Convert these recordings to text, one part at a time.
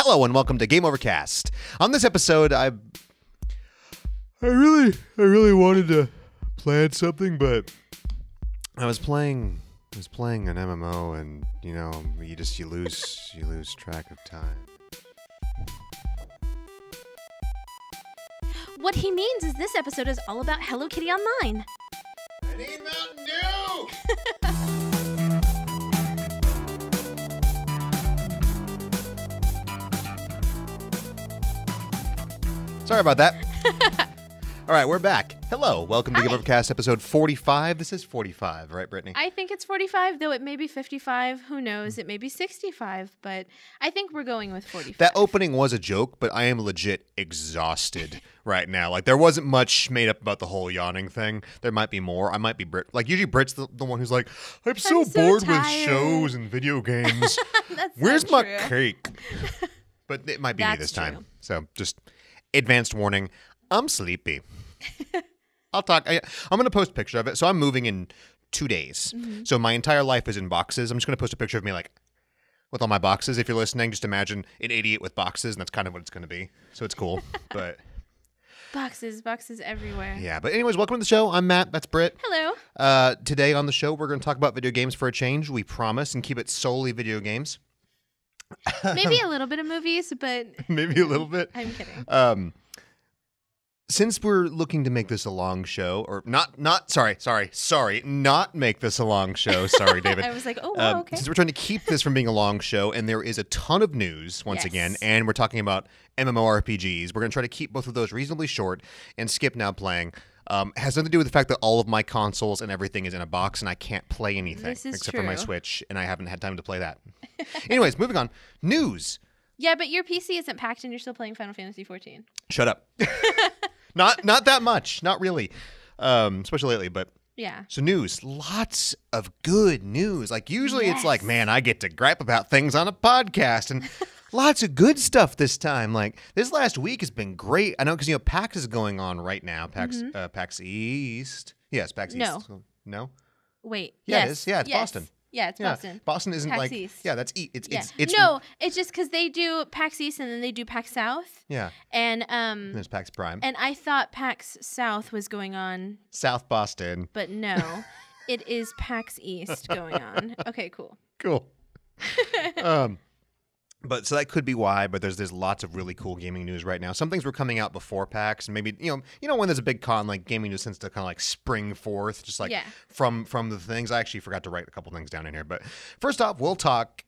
Hello and welcome to Game Overcast. On this episode, I really wanted to plan something, but I was playing an MMO, and you know, you lose track of time. What he means is this episode is all about Hello Kitty Online. I need Mountain Dew! Sorry about that. All right, we're back. Hello, welcome to Game Overcast episode 45. This is 45, right, Brittany? I think it's 45, though it may be 55. Who knows? It may be 65, but I think we're going with 45. That opening was a joke, but I am legit exhausted right now. Like, there wasn't much made up about the whole yawning thing. There might be more. I might be Brit. Like, usually Brit's the one who's like, I'm so bored tired with shows and video games. Where's my cake? But it might be me this time. So just advanced warning. I'm sleepy. I'm going to post a picture of it. So I'm moving in 2 days. So my entire life is in boxes. I'm just going to post a picture of me like with all my boxes. If you're listening, just imagine an idiot with boxes, and that's kind of what it's going to be. So it's cool. But boxes everywhere. Yeah. But anyways, welcome to the show. I'm Matt. That's Brit. Hello. Today on the show, we're going to talk about video games for a change. We promise, and keep it solely video games. Maybe a little bit of movies, but maybe a little bit. I'm kidding. Since we're looking to make this a long show, or not make this a long show. Sorry, David. I was like, oh, wow, okay. Since we're trying to keep this from being a long show, and there is a ton of news once again, and we're talking about MMORPGs, we're going to try to keep both of those reasonably short and skip now playing. Has nothing to do with the fact that all of my consoles and everything is in a box, and I can't play anything except for my Switch, and I haven't had time to play that. Anyways, moving on. News. Yeah, but your PC isn't packed, and you're still playing Final Fantasy XIV. Shut up. Not that much. Not really. Especially lately, but yeah. So news. Lots of good news. Like usually it's like, man, I get to gripe about things on a podcast, and lots of good stuff this time. Like this last week has been great. I know because PAX is going on right now. PAX East. Yes, PAX East. No? Wait. Yeah, it is. Yeah, it's Boston. Yeah, it's Boston. Boston isn't PAX like East. Yeah, that's It's no, it's just because they do PAX East and then they do PAX South. Yeah. And there's PAX Prime. And I thought PAX South was going on. South Boston. But no, it is PAX East going on. Okay, cool. Cool. But so that could be why, but there's lots of really cool gaming news right now. Some things were coming out before PAX, and maybe you know when there's a big con, like gaming news tends to kind of like spring forth, just like from the things. I actually forgot to write a couple things down in here, but first off, we'll talk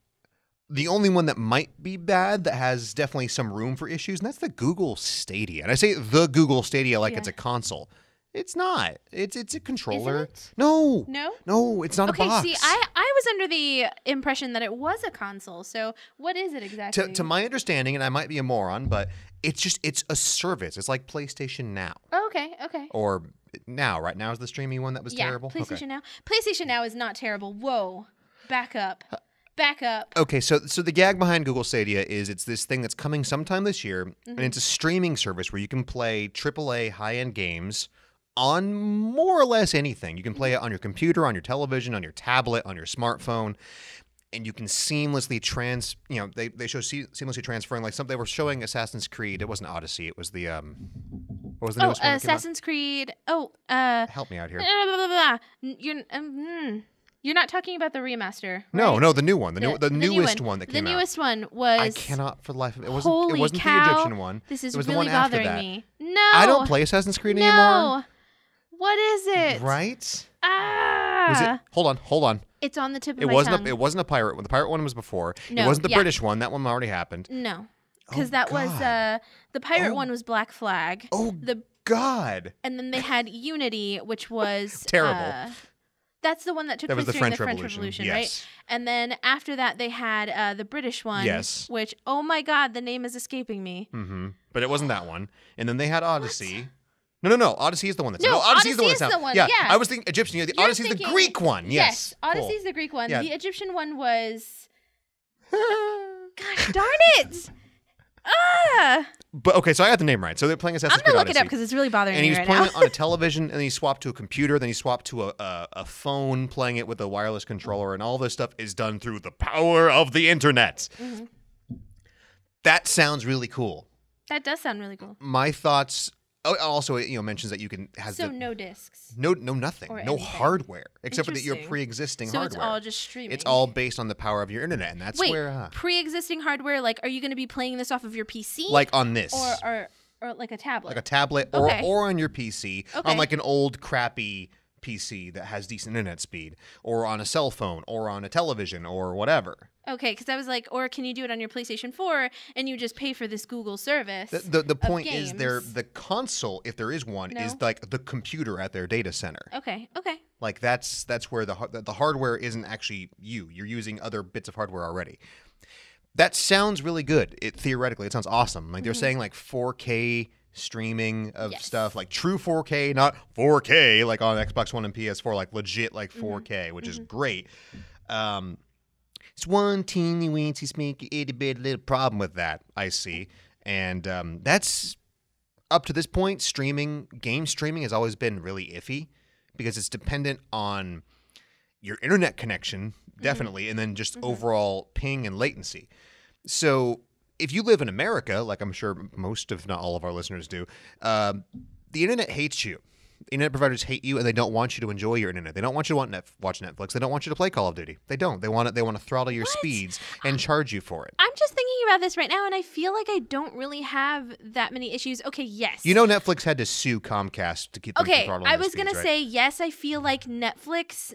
the only one that might be bad that has definitely some room for issues, and that's the Google Stadia. And I say the Google Stadia like it's a console. It's not. It's a controller. Isn't it? No. No? No, it's not a box. Okay, see, I was under the impression that it was a console. So what is it exactly? To my understanding, and I might be a moron, but it's a service. It's like PlayStation Now. Oh, okay. Or Now, right? Now is the streaming one that was terrible? PlayStation Now. PlayStation Now is not terrible. Whoa. Back up. Back up. Okay, so the gag behind Google Stadia is it's this thing that's coming sometime this year, and it's a streaming service where you can play AAA high-end games on more or less anything. You can play it on your computer, on your television, on your tablet, on your smartphone, and you can seamlessly they show seamlessly transferring, like they were showing Assassin's Creed. It wasn't Odyssey. It was the what was the newest one? Assassin's Creed. Help me out here. You're not talking about the remaster, right? No, the new one. The newest one that came out. The newest one was... I cannot for the life of it. It wasn't the Egyptian one. This is it was really the one after bothering that. me. No. I don't play Assassin's Creed anymore. No. What is it? Right? Was it? Hold on. It's on the tip of my tongue. It wasn't a pirate one. The pirate one was before. No, it wasn't the British one. That one already happened. No. Because that was... the pirate one was Black Flag. Oh, God. And then they had Unity, which was... terrible. That's the one that took place during the French Revolution, yes. right? And then after that, they had the British one, which, oh my God, the name is escaping me. But it wasn't that one. And then they had Odyssey. What? No. Odyssey is the one that's... No, Odyssey is the one. Yeah, I was thinking Egyptian. The Odyssey's the Greek one. Yes. Odyssey's the Greek one. Yeah. The Egyptian one was... Gosh darn it! But okay, so I got the name right. So they're playing Assassin's Creed Odyssey. I'm going to look it up because it's really bothering me right now. And he was playing it on a television, and then he swapped to a computer, then he swapped to a phone, playing it with a wireless controller, and all this stuff is done through the power of the internet. That sounds really cool. That does sound really cool. My thoughts. Also, mentions that you can no discs. No, nothing. No anything. Hardware except for your pre-existing hardware. So it's all just streaming. It's all based on the power of your internet, and that's where. Pre-existing hardware. Like, are you going to be playing this off of your PC? Like on this, or like a tablet. Like a tablet, or on your PC, on like an old crappy PC that has decent internet speed, or on a cell phone, or on a television, or whatever. Okay, because I was like, or can you do it on your PlayStation 4 and you just pay for this Google service? The point is the console, if there is one, is like the computer at their data center. Okay. Like that's where the hardware isn't actually you. You're using other bits of hardware already. That sounds really good. Theoretically, it sounds awesome. Like they're saying like 4K streaming of stuff, like true 4K, not 4K like on Xbox One and PS4, like legit like 4K, which is great. It's one teeny weensy sminky itty bitty little problem with that, I see. And that's up to this point, game streaming has always been really iffy because it's dependent on your internet connection, definitely, and then just overall ping and latency. So if you live in America, like I'm sure most, if not all of our listeners do, the internet hates you. Internet providers hate you, and they don't want you to enjoy your internet. They don't want you to watch Netflix. They don't want you to play Call of Duty. They don't. They want to throttle your speeds and charge you for it. I'm just thinking about this right now, and I feel like I don't really have that many issues. Okay, yes. Netflix had to sue Comcast to keep them from throttling I was going to say, yes, I feel like Netflix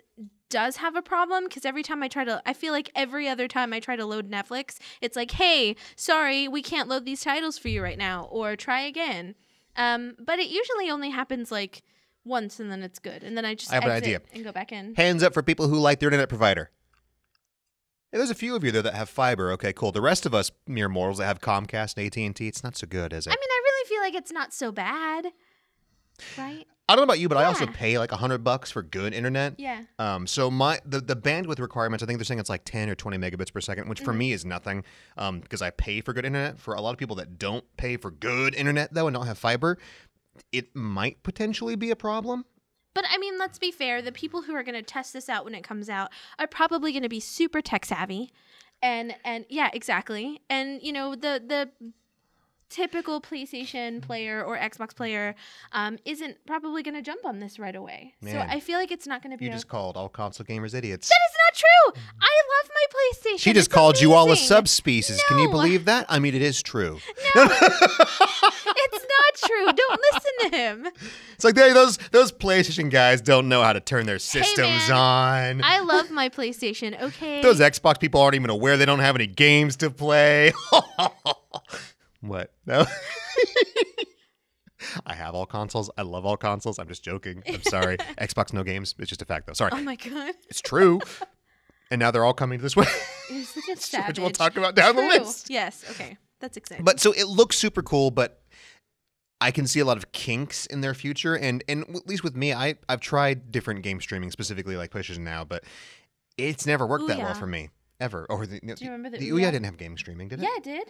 does have a problem because I feel like every other time I try to load Netflix, it's like, hey, sorry, we can't load these titles for you right now, or try again. But it usually only happens like once, and then it's good, and then I just have an idea and go back in. Hands up for people who like their internet provider. Yeah, there's a few of you there that have fiber. Okay, cool. The rest of us mere mortals that have Comcast and AT&T, it's not so good, is it? I mean, I really feel like it's not so bad, right? I don't know about you, but I also pay like $100 for good internet. Yeah. So the bandwidth requirements, I think they're saying it's like 10 or 20 megabits per second, which for me is nothing, because I pay for good internet. For a lot of people that don't pay for good internet though and don't have fiber, it might potentially be a problem. But I mean, let's be fair. The people who are going to test this out when it comes out are probably going to be super tech savvy, and yeah, exactly. And the typical PlayStation player or Xbox player isn't probably going to jump on this right away. Man, so I feel like it's not going to be. You just called all console gamers idiots. That is not true. I love my PlayStation. She just called you all a subspecies. No. Can you believe that? I mean, it is true. No, it's not true. Don't listen to him. It's like those PlayStation guys don't know how to turn their systems on. I love my PlayStation. Okay. Those Xbox people aren't even aware they don't have any games to play. What? No. I have all consoles. I love all consoles. I'm just joking. I'm sorry. Xbox no games. It's just a fact, though. Sorry. Oh my god. It's true. And now they're all coming this way. You're such a savage. Which we'll talk about down the list. Yes. Okay. That's exciting. But so it looks super cool, but I can see a lot of kinks in their future. And at least with me, I've tried different game streaming, specifically like PlayStation Now, but it's never worked that well for me. Ever. Or Do you remember the Ouya didn't have game streaming, did it? Yeah, it did.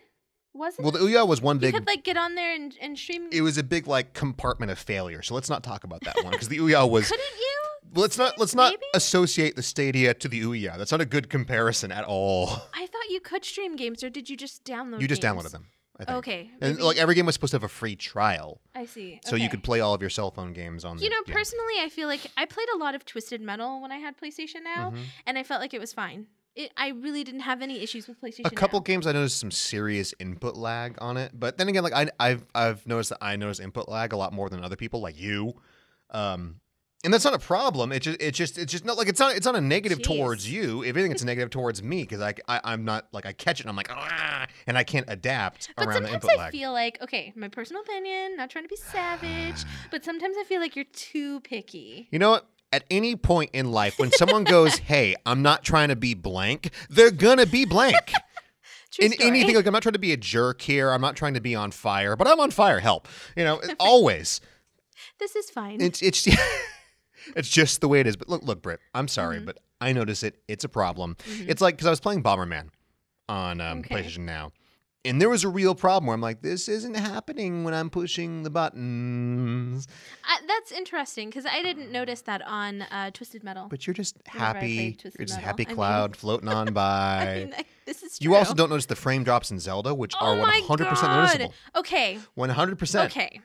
Wasn't well, the Ouya was one big. You could like get on there and stream. It was a big like compartment of failure. So let's not talk about that one because the Ouya was. Couldn't you? Well, let's not associate the Stadia to the Ouya. That's not a good comparison at all. I thought you could stream games, or did you just download? You just downloaded them. I think. Okay. And like every game was supposed to have a free trial. I see. So you could play all of your cell phone games on. Personally, I feel like I played a lot of Twisted Metal when I had PlayStation Now, and I felt like it was fine. I really didn't have any issues with PlayStation. A couple games I noticed some serious input lag on it, but then again, like I've noticed that I notice input lag a lot more than other people, like you. And that's not a problem. It's just not like it's not a negative towards you. If anything, it's a negative towards me because I'm not like I catch it and I'm like and I can't adapt around the input lag. But sometimes I feel like, okay, my personal opinion, not trying to be savage, but sometimes I feel like you're too picky. You know what? At any point in life, when someone goes, "Hey, I'm not trying to be blank," they're gonna be blank. In anything, like I'm not trying to be a jerk here. I'm not trying to be on fire, but I'm on fire. Help, always. This is fine. It's it's just the way it is. But look, Brit. I'm sorry, but I notice it. It's a problem. It's like because I was playing Bomberman on PlayStation Now, And there was a real problem where I'm like, this isn't happening when I'm pushing the buttons. That's interesting because I didn't notice that on Twisted Metal. But you're just happy. You're just a happy Metal. cloud floating on by. I mean, this is true. You also don't notice the frame drops in Zelda, which are 100% noticeable. Okay. 100%. Okay.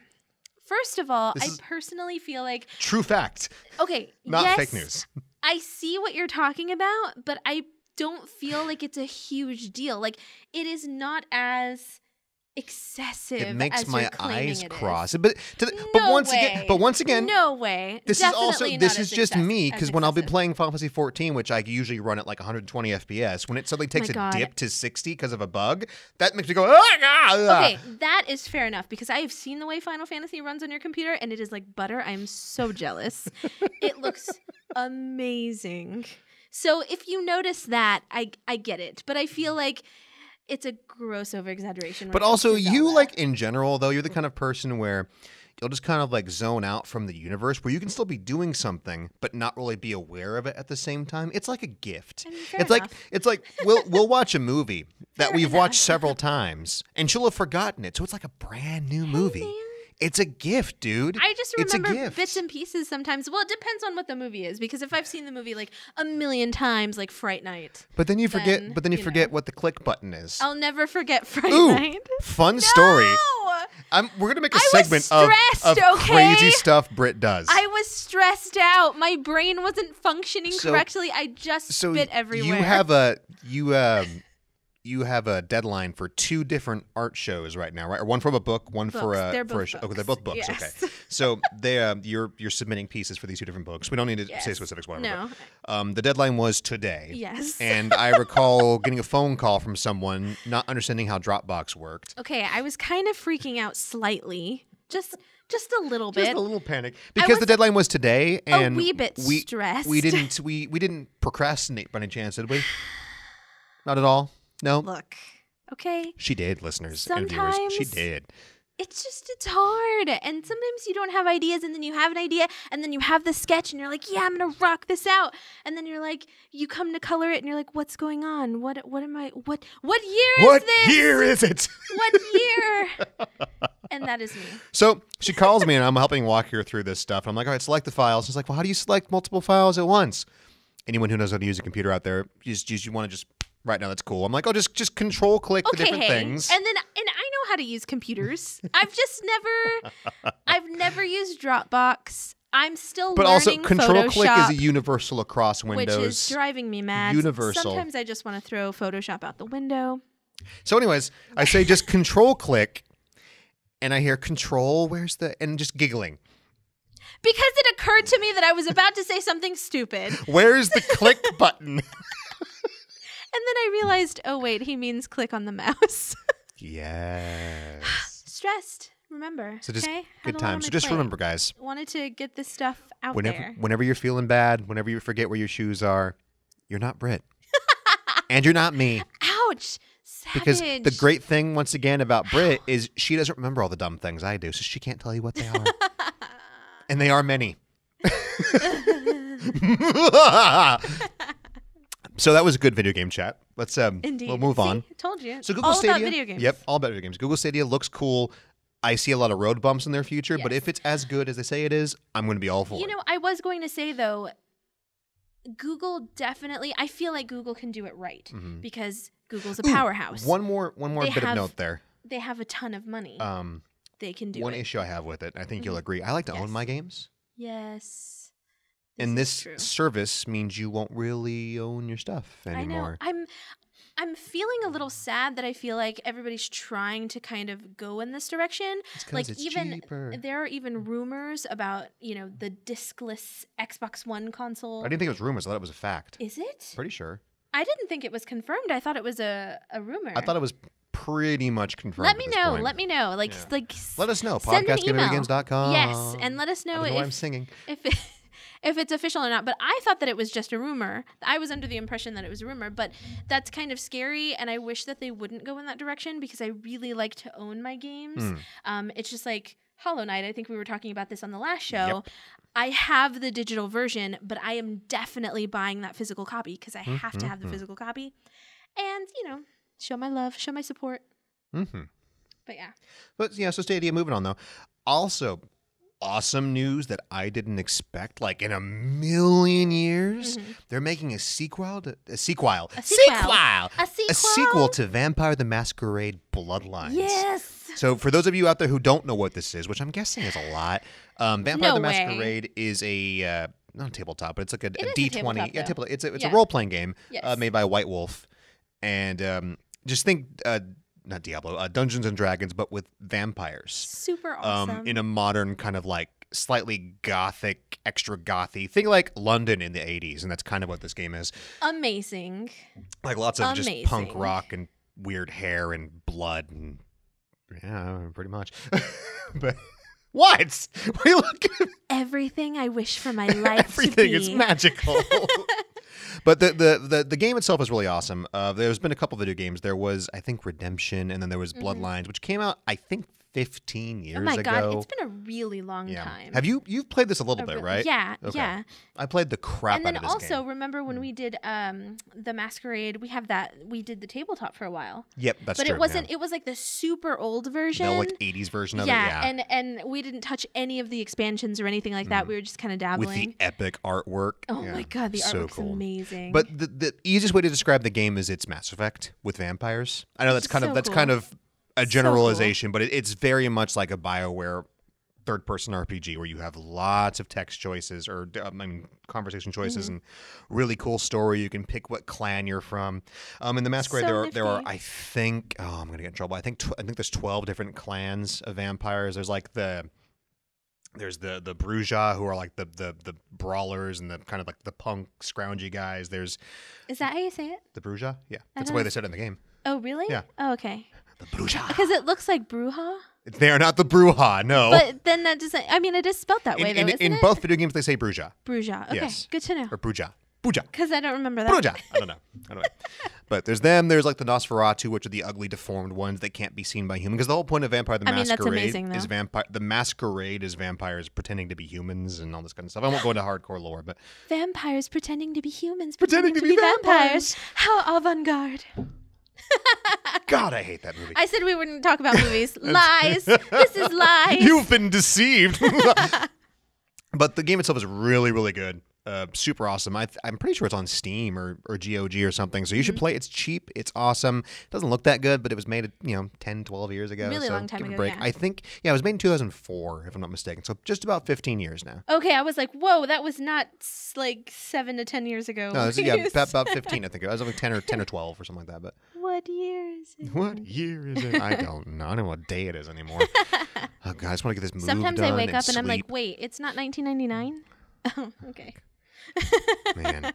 First of all, I personally feel like... True fact. Okay. Not fake news. I see what you're talking about, but I don't feel like it's a huge deal. Like, it is not as excessive. It makes as my eyes cross. But no once again, no way. This is just me because when I'll be playing Final Fantasy 14, which I usually run at like 120 FPS, when it suddenly takes a dip to 60 because of a bug, that makes me go. Okay, that is fair enough because I have seen the way Final Fantasy runs on your computer, and it is like butter. I am so jealous. It looks amazing. So if you notice that, I get it, but I feel like it's a gross over-exaggeration. But also, you, like, in general, though, you're the kind of person where you'll just kind of, like, zone out from the universe where you can still be doing something but not really be aware of it at the same time. It's like a gift. I mean, it's like we'll watch a movie that we've watched several times, and she'll have forgotten it. So it's like a brand new movie. Man. It's a gift, dude. I just remember bits and pieces sometimes. Well, it depends on what the movie is, because if I've seen the movie like a million times, like Fright Night. But then you forget. But then you forget what the click button is. I'll never forget Fright Night. Fun story. We're gonna make a segment of crazy stuff Brit does. I was stressed out. My brain wasn't functioning correctly. I just spit everywhere. You have a deadline for 2 different art shows right now, right? Or one from a book, one for a show. Okay, they're both books. Yes. Okay, so you're submitting pieces for these 2 different books. We don't need to say specifics. Whatever. No. The deadline was today. Yes. And I recall getting a phone call from someone not understanding how Dropbox worked. Okay, I was kind of freaking out slightly, just a little bit. Just a little panic because the deadline was today, and a wee bit stressed. We didn't procrastinate by any chance, did we? Not at all. No. Look, okay. She did, listeners and viewers. She did. It's hard. And sometimes you don't have ideas, and then you have an idea, and then you have the sketch, and you're like, yeah, I'm going to rock this out. And then you're like, you come to color it, and you're like, what's going on? What year is this? What year is it? What year? And that is me. So she calls me, and I'm helping walk her through this stuff. I'm like, all right, select the files. She's like, well, how do you select multiple files at once? Anyone who knows how to use a computer out there, you want to just... Right now, that's cool. I'm like, oh, just control click the different things. And I know how to use computers. I've never used Dropbox. I'm still learning also, control Photoshop, click is a universal across Windows. Which is driving me mad. Universal. Sometimes I just want to throw Photoshop out the window. So anyways, I say just control click, and I hear control, and just giggling. Because it occurred to me that I was about to say something stupid. Where's the click button? And then I realized, oh, wait, he means click on the mouse. Yes. Stressed, remember. So just good time. So just remember, guys. Wanted to get this stuff out there. Whenever you're feeling bad, whenever you forget where your shoes are, you're not Brit. And you're not me. Ouch. Savage. Because the great thing, once again, about Brit is she doesn't remember all the dumb things I do, so she can't tell you what they are. And they are many. So that was a good video game chat. Let's Indeed. We'll move on. I told you. So Google all Stadia, about video games. Yep, all about video games. Google Stadia looks cool. I see a lot of road bumps in their future, but if it's as good as they say it is, I'm going to be all for it. You know, I was going to say though, Google definitely. I feel like Google can do it right because Google's a powerhouse. One more bit of note there. They have a ton of money. They can do it. One issue I have with it, I think you'll agree. I like to own my games. Yes. And this service means you won't really own your stuff anymore. I know. I'm feeling a little sad that I feel like everybody's trying to kind of go in this direction. Like it's cheaper. There are even rumors about, the discless Xbox One console. I didn't think it was rumors. I thought it was a fact. Is it? Pretty sure. I didn't think it was confirmed. I thought it was a rumor. I thought it was pretty much confirmed. Let me know. Let me know. Like let us know. Podcast@gameovergames.com. Yes, and let us know why I'm singing. If it's official or not. But I thought that it was just a rumor. I was under the impression that it was a rumor, but that's kind of scary, and I wish that they wouldn't go in that direction because I really like to own my games. It's just like Hollow Knight. I think we were talking about this on the last show. Yep. I have the digital version, but I am definitely buying that physical copy because I have to have the physical copy. And, show my love, show my support. Mm-hmm. But yeah. But yeah, so Stadia, moving on though. Also, awesome news that I didn't expect, like in a million years. Mm-hmm. They're making a sequel to Vampire the Masquerade Bloodlines. Yes. So for those of you out there who don't know what this is, which I'm guessing is a lot, Vampire the Masquerade is a not a tabletop, but it's like a D20. It's a role playing game made by White Wolf, and just think. Not Diablo, Dungeons and Dragons, but with vampires. Super awesome. In a modern kind of like slightly gothic, extra gothy. Think like London in the 80s, and that's kind of what this game is. Amazing. Like lots of just punk rock and weird hair and blood and yeah, pretty much. But what? What are you looking at? Everything I wish for my life Everything to be. Is magical. But the game itself is really awesome. There's been a couple video games. There was, I think, Redemption, and then there was Bloodlines, which came out, I think, 15 years ago. Oh my God, it's been a really long time. Have you've played this a little bit, right? Yeah, okay. Yeah. I played the crap out of this game. And then also, remember when we did the Masquerade, we did the tabletop for a while. Yep, that's true. But it wasn't, it was like the super old version. No, like 80s version of it, yeah. And we didn't touch any of the expansions or anything like that. We were just kind of dabbling. With the epic artwork. Oh my God, the artwork's amazing. But the easiest way to describe the game is it's Mass Effect with vampires. I know that's kind of a generalization, but it's very much like a BioWare third-person RPG where you have lots of text choices or conversation choices and really cool story. You can pick what clan you're from. In the Masquerade, there are I think I'm gonna get in trouble. I think there's 12 different clans of vampires. There's like there's the Bruja, who are like the brawlers and the kind of like the punk scroungy guys. Is that how you say it? The Bruja? Yeah, that's the way they said it in the game. Oh really? Yeah. Oh okay. The Bruja. Because it looks like Bruja. They are not the Bruja, no. But then that doesn't. I mean, it is spelled that way, though, isn't it? In both video games, they say Bruja. Bruja. Okay, yes. Good to know. Or Bruja. Because I don't remember that. Bruja. I don't know. But there's them. There's like the Nosferatu, which are the ugly, deformed ones that can't be seen by humans. Because the whole point of Vampire the Masquerade that's amazing, is the masquerade is vampires pretending to be humans and all this kind of stuff. I won't go into hardcore lore, but vampires pretending to be humans, pretending to be vampires. How avant-garde. God, I hate that movie. I said we wouldn't talk about movies. Lies. This is lies. You've been deceived. But the game itself is really, really good. Super awesome. I'm pretty sure it's on Steam or GOG or something. So you should play. It's cheap. It's awesome. It doesn't look that good, but it was made 10, 12 years ago. Really so long time give it a ago, break. yeah. I think, it was made in 2004, if I'm not mistaken. So just about 15 years now. Okay, I was like, whoa, that was not like 7 to 10 10 years ago. No, about 15, I think. I was like 10 or 12 or something like that. But what year is it? What year is it? I don't know. I don't know what day it is anymore. Oh, God, I just want to get this movie done. Sometimes I wake up and I'm like, wait, it's not 1999? Oh, okay. Man.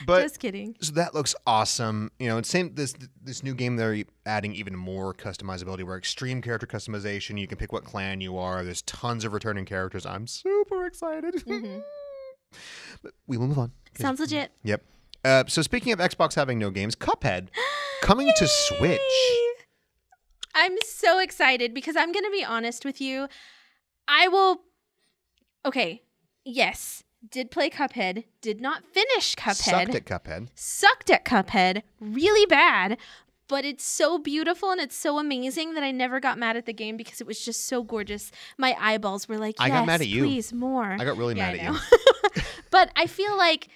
But just kidding. So that looks awesome. It's same this new game they're adding even more customizability where extreme character customization, you can pick what clan you are. There's tons of returning characters. I'm super excited. But we will move on. Sounds legit. Yep. So speaking of Xbox having no games, Cuphead coming to Switch. I'm so excited because I'm going to be honest with you. Okay. Yes. Did play Cuphead, did not finish Cuphead. Sucked at Cuphead. Really bad. But it's so beautiful and it's so amazing that I never got mad at the game because it was just so gorgeous. My eyeballs were like, yes, I got mad at you. Please, more. I got really mad at you. But I feel like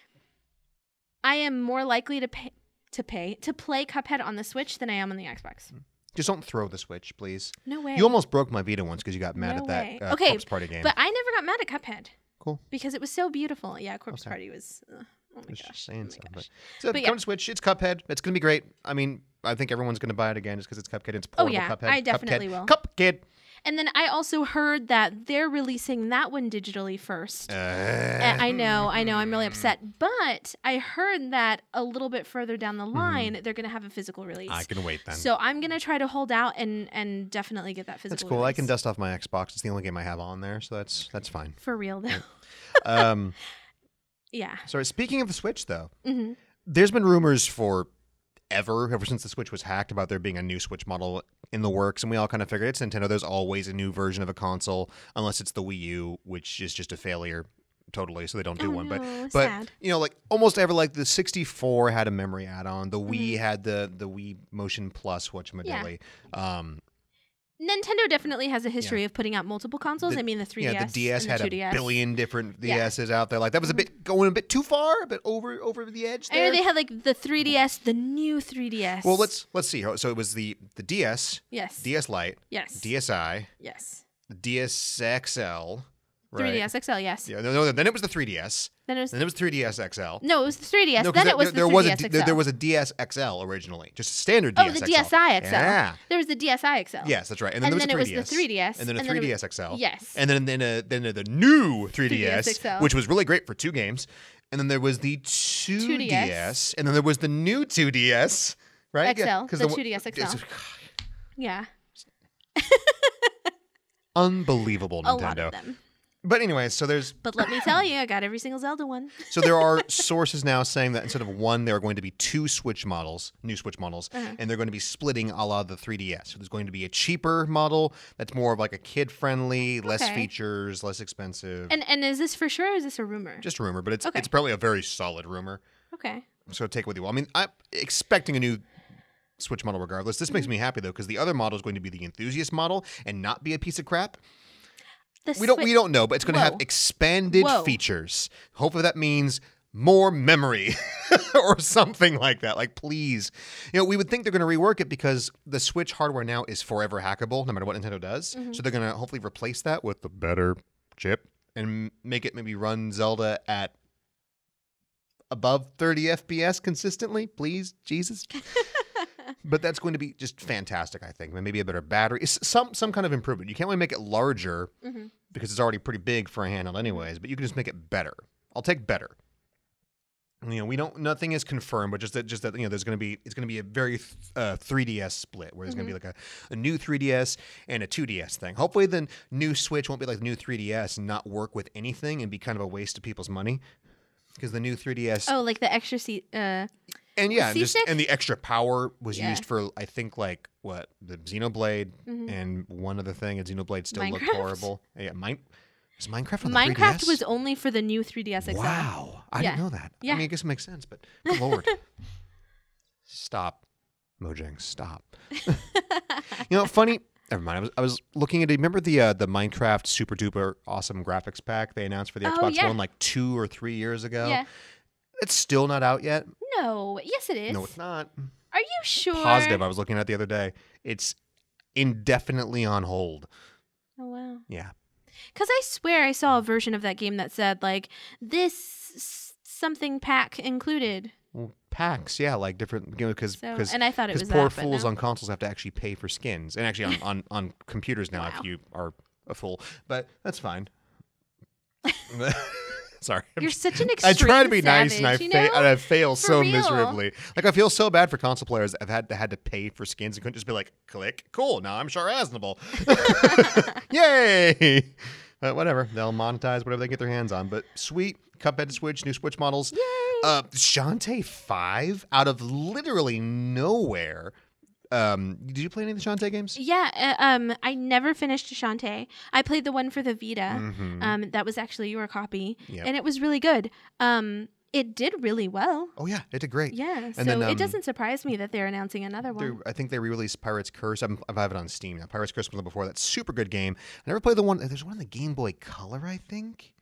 I am more likely to play Cuphead on the Switch than I am on the Xbox. Just don't throw the Switch, please. No way. You almost broke my Vita once because you got mad at that Corpse Party game. But I never got mad at Cuphead. Cool. Because it was so beautiful. Yeah, Corpse Party was... oh my gosh. Just saying something. So come to Switch. It's Cuphead. It's going to be great. I mean, I think everyone's going to buy it again just because it's Cuphead. It's portable Cuphead. I definitely will. Cuphead. And then I also heard that they're releasing that one digitally first. I know. I'm really upset. But I heard that a little bit further down the line, they're going to have a physical release. I can wait then. So I'm going to try to hold out and definitely get that physical That's cool. release. I can dust off my Xbox. It's the only game I have on there, so that's fine. For real, though. Yeah. Sorry, speaking of the Switch, though, there's been rumors ever since the Switch was hacked about there being a new Switch model in the works, and we all kind of figured it's Nintendo. There's always a new version of a console, unless it's the Wii U, which is just a failure totally, so they don't do one. No, But sad. you know, like almost ever, like the 64 had a memory add-on. The Wii had the Wii Motion Plus, whatchamadiddly. Nintendo definitely has a history of putting out multiple consoles. I mean, the 3DS. Yeah, the DS and had the 2DS. a billion different DSs out there. Like that was going a bit too far, a bit over the edge there. I know they had like the 3DS, the new 3DS. Well, let's see. So it was the DS, yes, DS Lite, yes, DSi, yes, the DS XL, right? 3DS XL, yes. Yeah, no, then it was the 3DS. Then it was 3DS XL. No, it was the 3DS. No, then it was the 3DS XL. There was a DS XL originally, just a standard DS XL. Oh, the DSi XL. Yeah. There was the DSi XL. Yes, that's right. And then there was it was the 3DS. And then a 3DS XL. Yes. And then the new 3DS, XL. which was really great for 2 games. And then there was the 2DS. And then there was the new 2DS, right? XL, Yeah, the 2DS XL. Yeah. Unbelievable, Nintendo. A lot of them. But anyway, so there's... But let me tell you, I got every single Zelda one. So there are sources now saying that instead of 1, there are going to be 2 new Switch models, and they're going to be splitting a la the 3DS. So there's going to be a cheaper model that's more of like a kid-friendly, less features, less expensive. And is this for sure, or is this a rumor? Just a rumor, but it's probably a very solid rumor. Okay. So take it with you. I mean, I'm expecting a new Switch model regardless. This makes me happy, though, because the other model is going to be the enthusiast model and not be a piece of crap. We don't know, but it's going to have expanded features. Hopefully that means more memory or something like that. Like, please. You know, we would think they're going to rework it because the Switch hardware now is forever hackable, no matter what Nintendo does. So they're going to hopefully replace that with a better chip and make it maybe run Zelda at above 30 FPS consistently. Please, Jesus. But that's going to be just fantastic, I think. Maybe a better battery. It's some kind of improvement. You can't really make it larger because it's already pretty big for a handheld anyways, but you can just make it better. I'll take better. You know, nothing is confirmed, but just that you know, it's going to be a very 3DS split where there's going to be like a new 3DS and a 2DS thing. Hopefully the new Switch won't be like the new 3DS and not work with anything and be kind of a waste of people's money. Because the new 3DS... Oh, like the extra seat... And yeah, and the extra power was used for, I think, like, what, the Xenoblade and one other thing. And Xenoblade still looked horrible. Yeah, was Minecraft on the 3DS? Minecraft was only for the new 3DS XL. Wow. I didn't know that. Yeah. I mean, I guess it makes sense, but good Lord. Stop, Mojang, stop. You know, funny... Never mind. I was looking at... Remember the Minecraft super duper awesome graphics pack they announced for the Xbox One like 2 or 3 years ago? Yeah. It's still not out yet. No. Yes, it is. No, it's not. Are you sure? Positive. I was looking at it the other day. It's indefinitely on hold. Oh, wow. Yeah. Because I swear I saw a version of that game that said, like, this something pack included. Well, packs, yeah, like different, you know, because and I thought it was poor fools on consoles have to actually pay for skins, and actually on computers now if you are a fool. But that's fine. Sorry, you're such an extreme I try to be savage, nice, and I fail so miserably. Like I feel so bad for console players that have had to pay for skins and couldn't just be like, click, cool. Now I'm sure reasonable. Yay! But whatever, they'll monetize whatever they get their hands on. But sweet, Cuphead Switch, new Switch models. Yay! Shantae 5 out of literally nowhere. Did you play any of the Shantae games? Yeah, I never finished Shantae. I played the one for the Vita. That was actually your copy, and it was really good. It did really well. Oh yeah, it did great. Yeah, and so it doesn't surprise me that they're announcing another one. I think they re-released Pirate's Curse. I have it on Steam now. Pirate's Curse was before. That's super good game. I never played the one. There's one on the Game Boy Color, I think.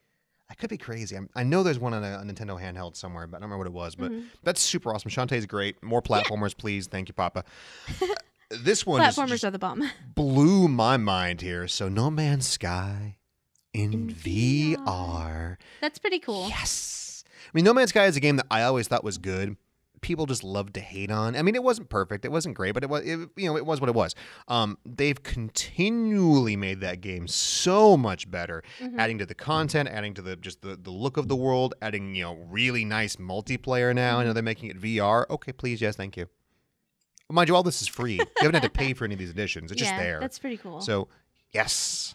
I could be crazy. I know there's one on a Nintendo handheld somewhere, but I don't remember what it was. But that's super awesome. Shantae's great. More platformers, please. Thank you, Papa. This one platformers are the bomb. Blew my mind here. So No Man's Sky in VR. That's pretty cool. Yes. I mean, No Man's Sky is a game that I always thought was good. People just love to hate on. I mean, it wasn't perfect. It wasn't great, but it was what it was. They've continually made that game so much better, adding to the content, adding to the look of the world, adding, really nice multiplayer now. I know they're making it VR. Okay, please, yes, thank you. Mind you, all this is free. You haven't had to pay for any of these editions. It's just there. That's pretty cool. So, yes.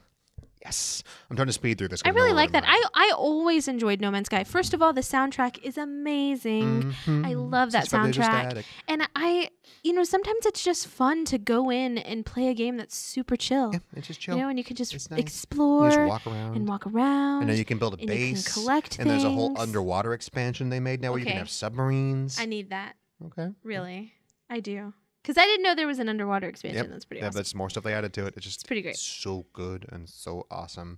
Yes. I'm trying to speed through this. I really like that. I always enjoyed No Man's Sky. First of all, the soundtrack is amazing. I love that soundtrack. And sometimes it's just fun to go in and play a game that's super chill. Yeah, it's just chill. And you can just explore. You just walk around. And then you can build a base. You can collect things. And there's a whole underwater expansion they made now where you can have submarines. I need that. Okay. Really. I do. Because I didn't know there was an underwater expansion. That's pretty awesome. Yeah, that's more stuff they added to it. It's pretty great. So good and so awesome.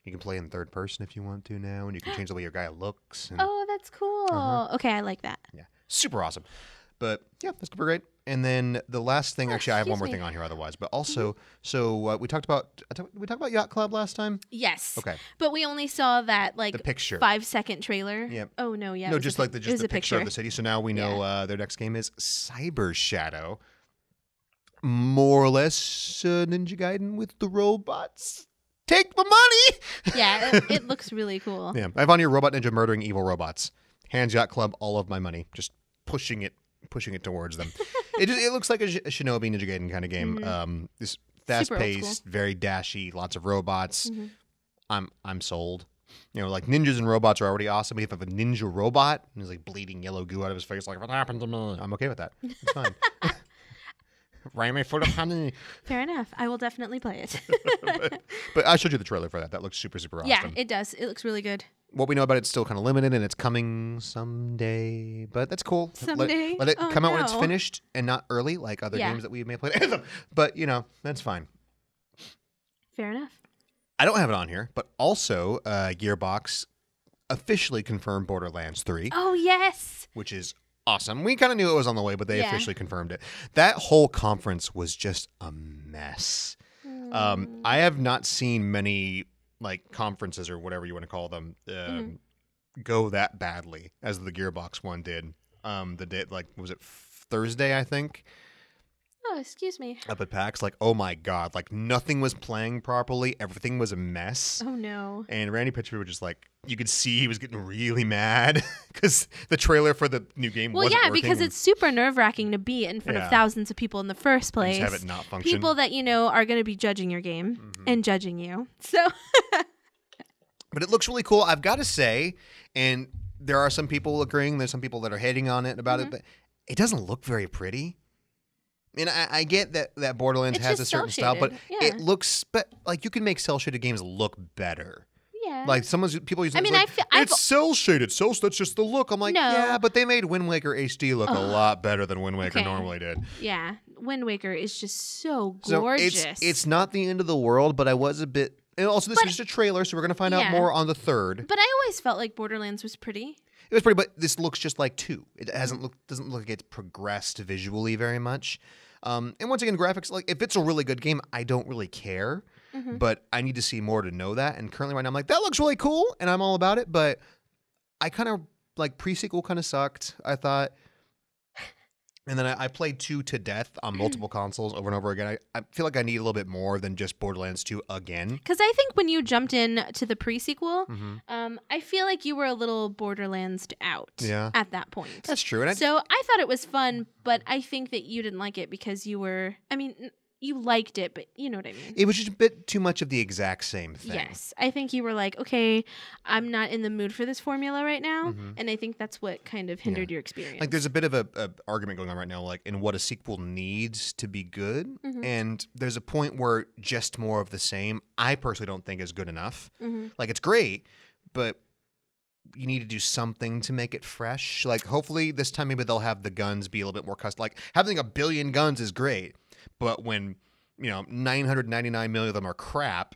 You can play in third person if you want to now, and you can change the way your guy looks. And that's cool. Okay, I like that. Yeah, super awesome. But yeah, that's super great. And then the last thing, actually, I have one more thing on here otherwise. But also, we talked about Yacht Club last time. Yes. Okay. But we only saw that the picture 5-second trailer. Yeah. Oh no, yeah. No, just the picture of the city. So now we know their next game is Cyber Shadow. More or less Ninja Gaiden with the robots. Take the money. Yeah, it looks really cool. Yeah, I have on here Robot Ninja murdering evil robots. Hands Yacht Club, all of my money, just pushing it towards them. It looks like a Shinobi Ninja Gaiden kind of game. This fast-paced, very dashy, lots of robots. I'm sold. Like ninjas and robots are already awesome. If you have a ninja robot and he's like bleeding yellow goo out of his face, like what happened to me? I'm okay with that. It's fine. Ramen full of honey. Fair enough. I will definitely play it. but I showed you the trailer for that. That looks super, super awesome. Yeah, it does. It looks really good. What we know about it's still kind of limited, and it's coming someday. But that's cool. Someday? Let it come out when it's finished and not early, like other games that we may play. But, that's fine. Fair enough. I don't have it on here, but also Gearbox officially confirmed Borderlands 3. Oh, yes. Which is awesome. We kind of knew it was on the way, but they officially confirmed it. That whole conference was just a mess. I have not seen many conferences or whatever you want to call them go that badly as the Gearbox one did. The day, was it Thursday? I think. Oh, excuse me. Up at PAX, oh my god, nothing was playing properly. Everything was a mess. Oh no. And Randy Pitchford was just you could see he was getting really mad because the trailer for the new game wasn't working. Because it's super nerve-wracking to be in front of thousands of people in the first place. And just have it not function. People that are going to be judging your game and judging you. So. But it looks really cool. I've got to say, and there are some people agreeing. There's some people that are hating on it about it, but it doesn't look very pretty. And I get that Borderlands has a certain style, but it looks, you can make cell shaded games look better. Yeah. People use it's cell shaded. That's just the look. I'm like, yeah, but they made Wind Waker HD look a lot better than Wind Waker normally did. Yeah. Wind Waker is just so gorgeous. So it's not the end of the world, but I was a bit, and also this was just a trailer, so we're going to find out more on the 3rd. But I always felt like Borderlands was pretty. It was pretty, but this looks just like 2. It doesn't look like it's progressed visually very much. And once again, graphics, if it's a really good game, I don't really care. But I need to see more to know that. And currently right now, I'm like, that looks really cool, and I'm all about it. But I kind of, pre-sequel kind of sucked, I thought. And then I played 2 to death on multiple consoles over and over again. I feel like I need a little bit more than just Borderlands 2 again. Because I think when you jumped in to the pre-sequel, I feel like you were a little Borderlands out at that point. That's true. So I thought it was fun, but I think that you didn't like it because you were, you liked it, but you know what I mean. It was just a bit too much of the exact same thing. Yes. I think you were like, okay, I'm not in the mood for this formula right now. And I think that's what kind of hindered your experience. There's a bit of a argument going on right now, in what a sequel needs to be good. And there's a point where just more of the same, I personally don't think is good enough. It's great, but you need to do something to make it fresh. Hopefully this time maybe they'll have the guns be a little bit more custom. Having 1 billion guns is great. But when, 999 million of them are crap.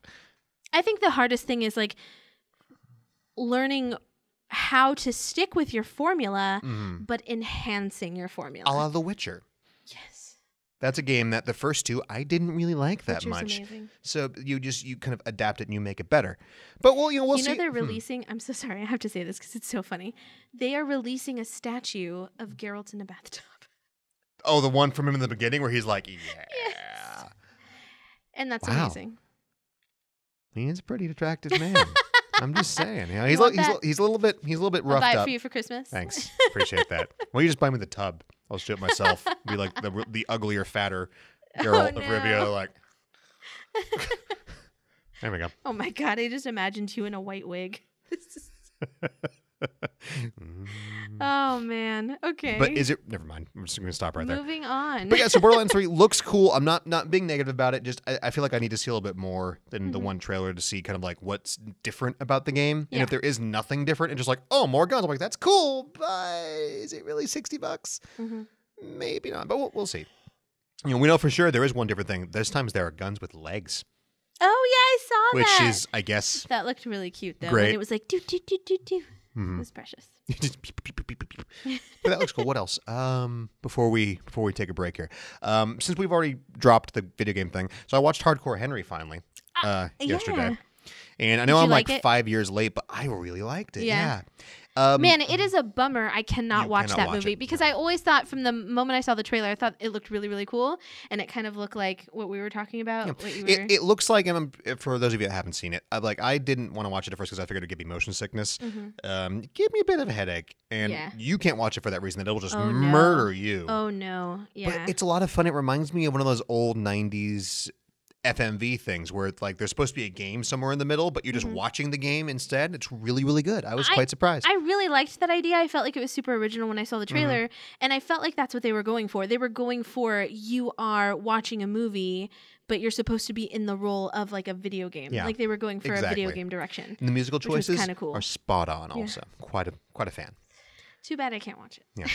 I think the hardest thing is learning how to stick with your formula, but enhancing your formula. A la The Witcher. Yes. That's a game that the first 2 I didn't really like that Witcher's much. Amazing. So you kind of adapt it and you make it better. But we'll see. They're releasing. I'm so sorry. I have to say this because it's so funny. They are releasing a statue of Geralt in a bathtub. Oh, the one from him in the beginning where he's like, yeah. Yes. And that's amazing. He is a pretty attractive man. I'm just saying. He's a little bit roughed I'll buy up. it for you for Christmas. Thanks. Appreciate that. Well, you just buy me the tub. I'll shoot it myself. Be like the uglier, fatter girl of Rivia. There we go. Oh my God, I just imagined you in a white wig. Oh man. Okay. But is it? Never mind. I'm just gonna stop right there. Moving on. But yeah, so Borderlands 3 looks cool. I'm not being negative about it. Just I feel like I need to see a little bit more than the one trailer to see kind of like what's different about the game. And if there is nothing different and just like, oh, more guns, I'm like, that's cool, but is it really $60? Maybe not. But we'll see. You know, we know for sure there is one different thing. There's times there are guns with legs. Oh yeah, I saw that. Which is, I guess, that looked really cute though. Great. And it was like do do do do do. It was precious. Just beep, beep, beep, beep, beep, beep. But that looks cool. What else? Before we take a break here, since we've already dropped the video game thing, so I watched Hardcore Henry finally yesterday, and I know I'm like 5 years late, but I really liked it. Yeah. Man, it is a bummer. I cannot watch that movie because I always thought from the moment I saw the trailer, I thought it looked really, really cool, and it kind of looked like what we were talking about. Yeah. What you were... It looks like, and for those of you that haven't seen it, I didn't want to watch it at first because I figured it'd give me motion sickness. Give me a bit of a headache, and you can't watch it for that reason. That it'll just murder you. Oh no! Yeah, but it's a lot of fun. It reminds me of one of those old '90s FMV things where it's like there's supposed to be a game somewhere in the middle, but you're just watching the game instead. It's really, really good. I was quite surprised. I really liked that idea. I felt like it was super original when I saw the trailer, and I felt like that's what they were going for. They were going for you are watching a movie, but you're supposed to be in the role of like a video game. Like they were going for a video game direction. And the musical choices cool. are spot on also. Quite a fan. Too bad I can't watch it. Yeah.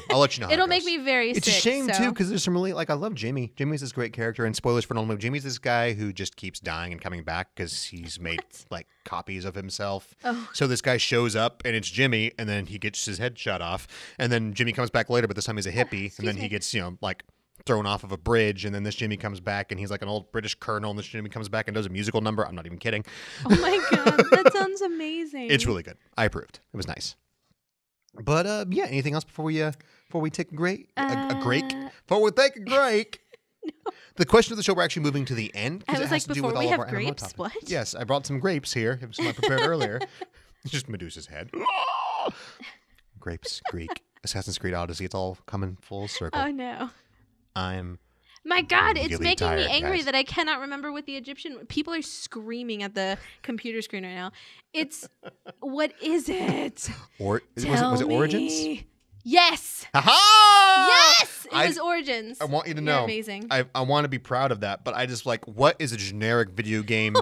I'll let you know how It'll make me very sick. It's a shame, too, because there's some really, like, I love Jimmy. Jimmy's this great character, and spoilers for an old movie. Jimmy's this guy who just keeps dying and coming back because he's made, like, copies of himself. So this guy shows up, and it's Jimmy, and then he gets his head shot off, and then Jimmy comes back later, but this time he's a hippie, and then he gets, like, thrown off of a bridge, and then this Jimmy comes back, and he's like an old British colonel, and this Jimmy comes back and does a musical number. I'm not even kidding. Oh, my God. That sounds amazing. It's really good. I approved. It was nice. But yeah, anything else before we take a break? Before we take a break. No. The question of the show, we're actually moving to the end because it has to do with all of our MMO topics. What? Yes, I brought some grapes here. It was something I prepared earlier. It's just Medusa's head. Grapes, Greek, Assassin's Creed Odyssey. It's all coming full circle. Oh no. My God, it's making me angry that I cannot remember what the Egyptian... People are screaming at the computer screen right now. What is it? Was it Origins? Yes. Ha-ha! Yes! It was Origins. I want you to know. Amazing. I want to be proud of that, but I just like, what is a generic video game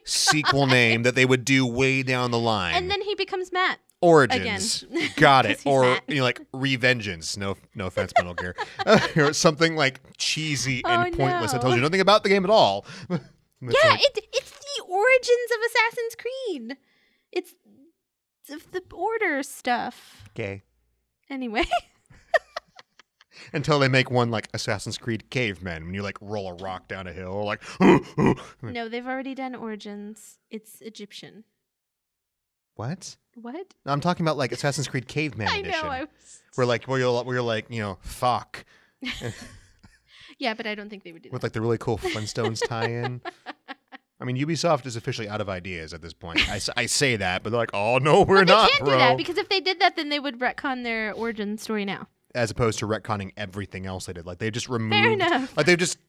sequel name that they would do way down the line? And then he becomes Matt. Origins. Again. Got it. Or like Revengeance. No offense, Metal Gear. Or something like cheesy and pointless. That tells you nothing about the game at all. Yeah, it's the origins of Assassin's Creed. It's the Order stuff. Okay. Anyway. Until they make one like Assassin's Creed Cavemen when you like roll a rock down a hill like No, they've already done Origins. It's Egyptian. What? What? No, I'm talking about like Assassin's Creed Caveman Edition. I know. Where you're like, fuck. Yeah, but I don't think they would do that. With like the really cool Flintstones tie-in. I mean, Ubisoft is officially out of ideas at this point. I say that, but they're like, oh no, we're not, they can't do that because if they did that, then they would retcon their origin story now. As opposed to retconning everything else they did. Like they just removed. Fair enough. Like they've just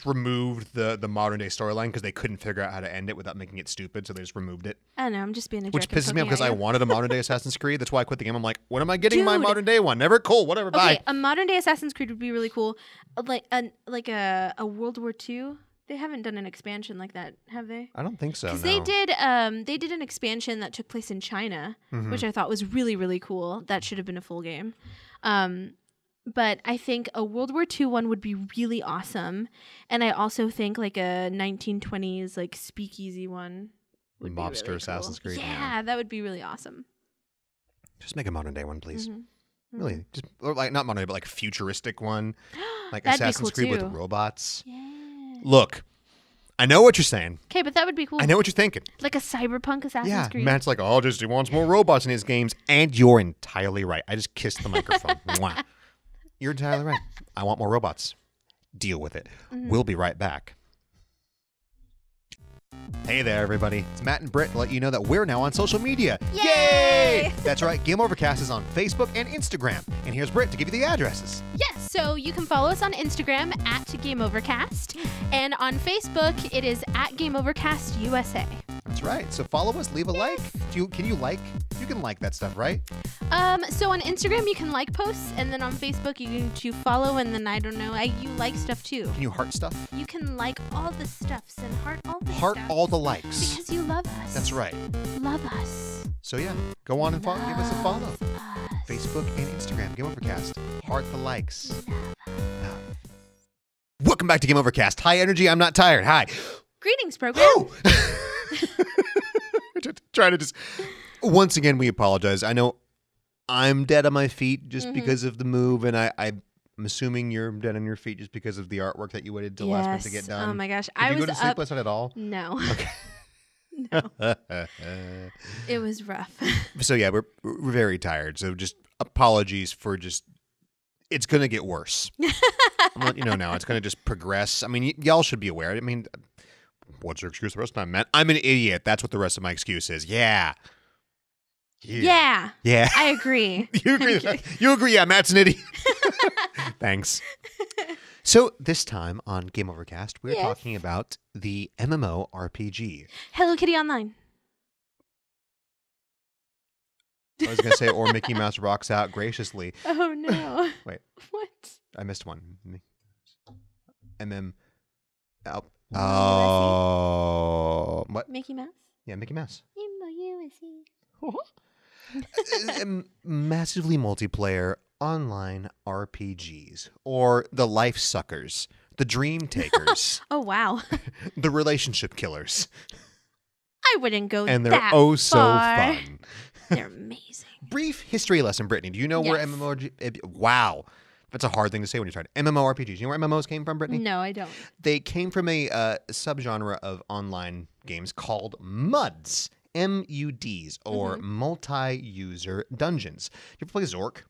removed the modern day storyline because they couldn't figure out how to end it without making it stupid, so they just removed it. I don't know, I'm just being a jerk. Which pisses me off because I wanted a modern day Assassin's Creed. That's why I quit the game. I'm like, when am I getting my modern day one? Never. Cool. Whatever. Okay, bye. A modern day Assassin's Creed would be really cool. Like a World War II. They haven't done an expansion like that, have they? I don't think so. Because no. they did an expansion that took place in China, which I thought was really, really cool. That should have been a full game. But I think a World War II one would be really awesome. And I also think like a 1920s like speakeasy one would be really cool. Assassin's Creed. Yeah, that would be really awesome. Just make a modern day one, please. Really, just or like not modern day, but like a futuristic one, like That'd Assassin's be cool Creed too. with robots. Yeah. Look, I know what you're saying. Okay, but that would be cool. I know what you're thinking. Like a cyberpunk Assassin's Creed. Matt's like, oh, he wants more robots in his games, and you're entirely right. I just kissed the microphone. Mwah. You're entirely right. I want more robots. Deal with it. We'll be right back. Hey there, everybody. It's Matt and Brit to let you know that we're now on social media. Yay! That's right. Game Overcast is on Facebook and Instagram. And here's Brit to give you the addresses. Yes. So you can follow us on Instagram at GameOvercast, and on Facebook it is at GameOvercast USA. That's right. So follow us, leave a like. Can you like? You can like that stuff, right? So on Instagram you can like posts, and then on Facebook you can do follow, and then I don't know, you like stuff too. Can you heart stuff? You can like all the stuffs and heart all the Heart stuffs all the likes. because you love us. That's right. Love us. So yeah, go on and follow. Give us a follow. Us. Facebook and Instagram, Game Overcast. Heart the likes. Welcome back to Game Overcast. High energy. I'm not tired. Hi. Greetings, program. Trying to just. Once again, we apologize. I know I'm dead on my feet just because of the move, and I'm assuming you're dead on your feet just because of the artwork that you waited till last minute to get done. Oh my gosh, Did you go to sleep last night at all? No. Okay. No. It was rough. So yeah, we're very tired. So just apologies for just. It's gonna get worse. I'm letting you know now. It's gonna just progress. I mean, y'all should be aware. I mean, what's your excuse the rest of the time, man? I'm an idiot. That's what the rest of my excuse is. Yeah. Yeah. I agree. You agree? You agree? Yeah, Matt's an idiot. Thanks. So this time on Game Overcast, we're talking about the MMORPG. Hello Kitty Online. I was going to say, or Mickey Mouse rocks out graciously. Oh, no. Wait. What? I missed one. Oh. What? Mickey Mouse? Yeah, Mickey Mouse. M-O-U-S-E. Massively multiplayer online RPGs, or the life suckers, the dream takers. Oh, wow. The relationship killers. I wouldn't go and they're that oh so far. fun. They're amazing. Brief history lesson, Brittany. Do you know where MMORPG... Wow. That's a hard thing to say when you're trying to... MMORPGs. Do you know where MMOs came from, Brittany? No, I don't. They came from a subgenre of online games called MUDs. MUDs, or multi-user dungeons. You ever play Zork?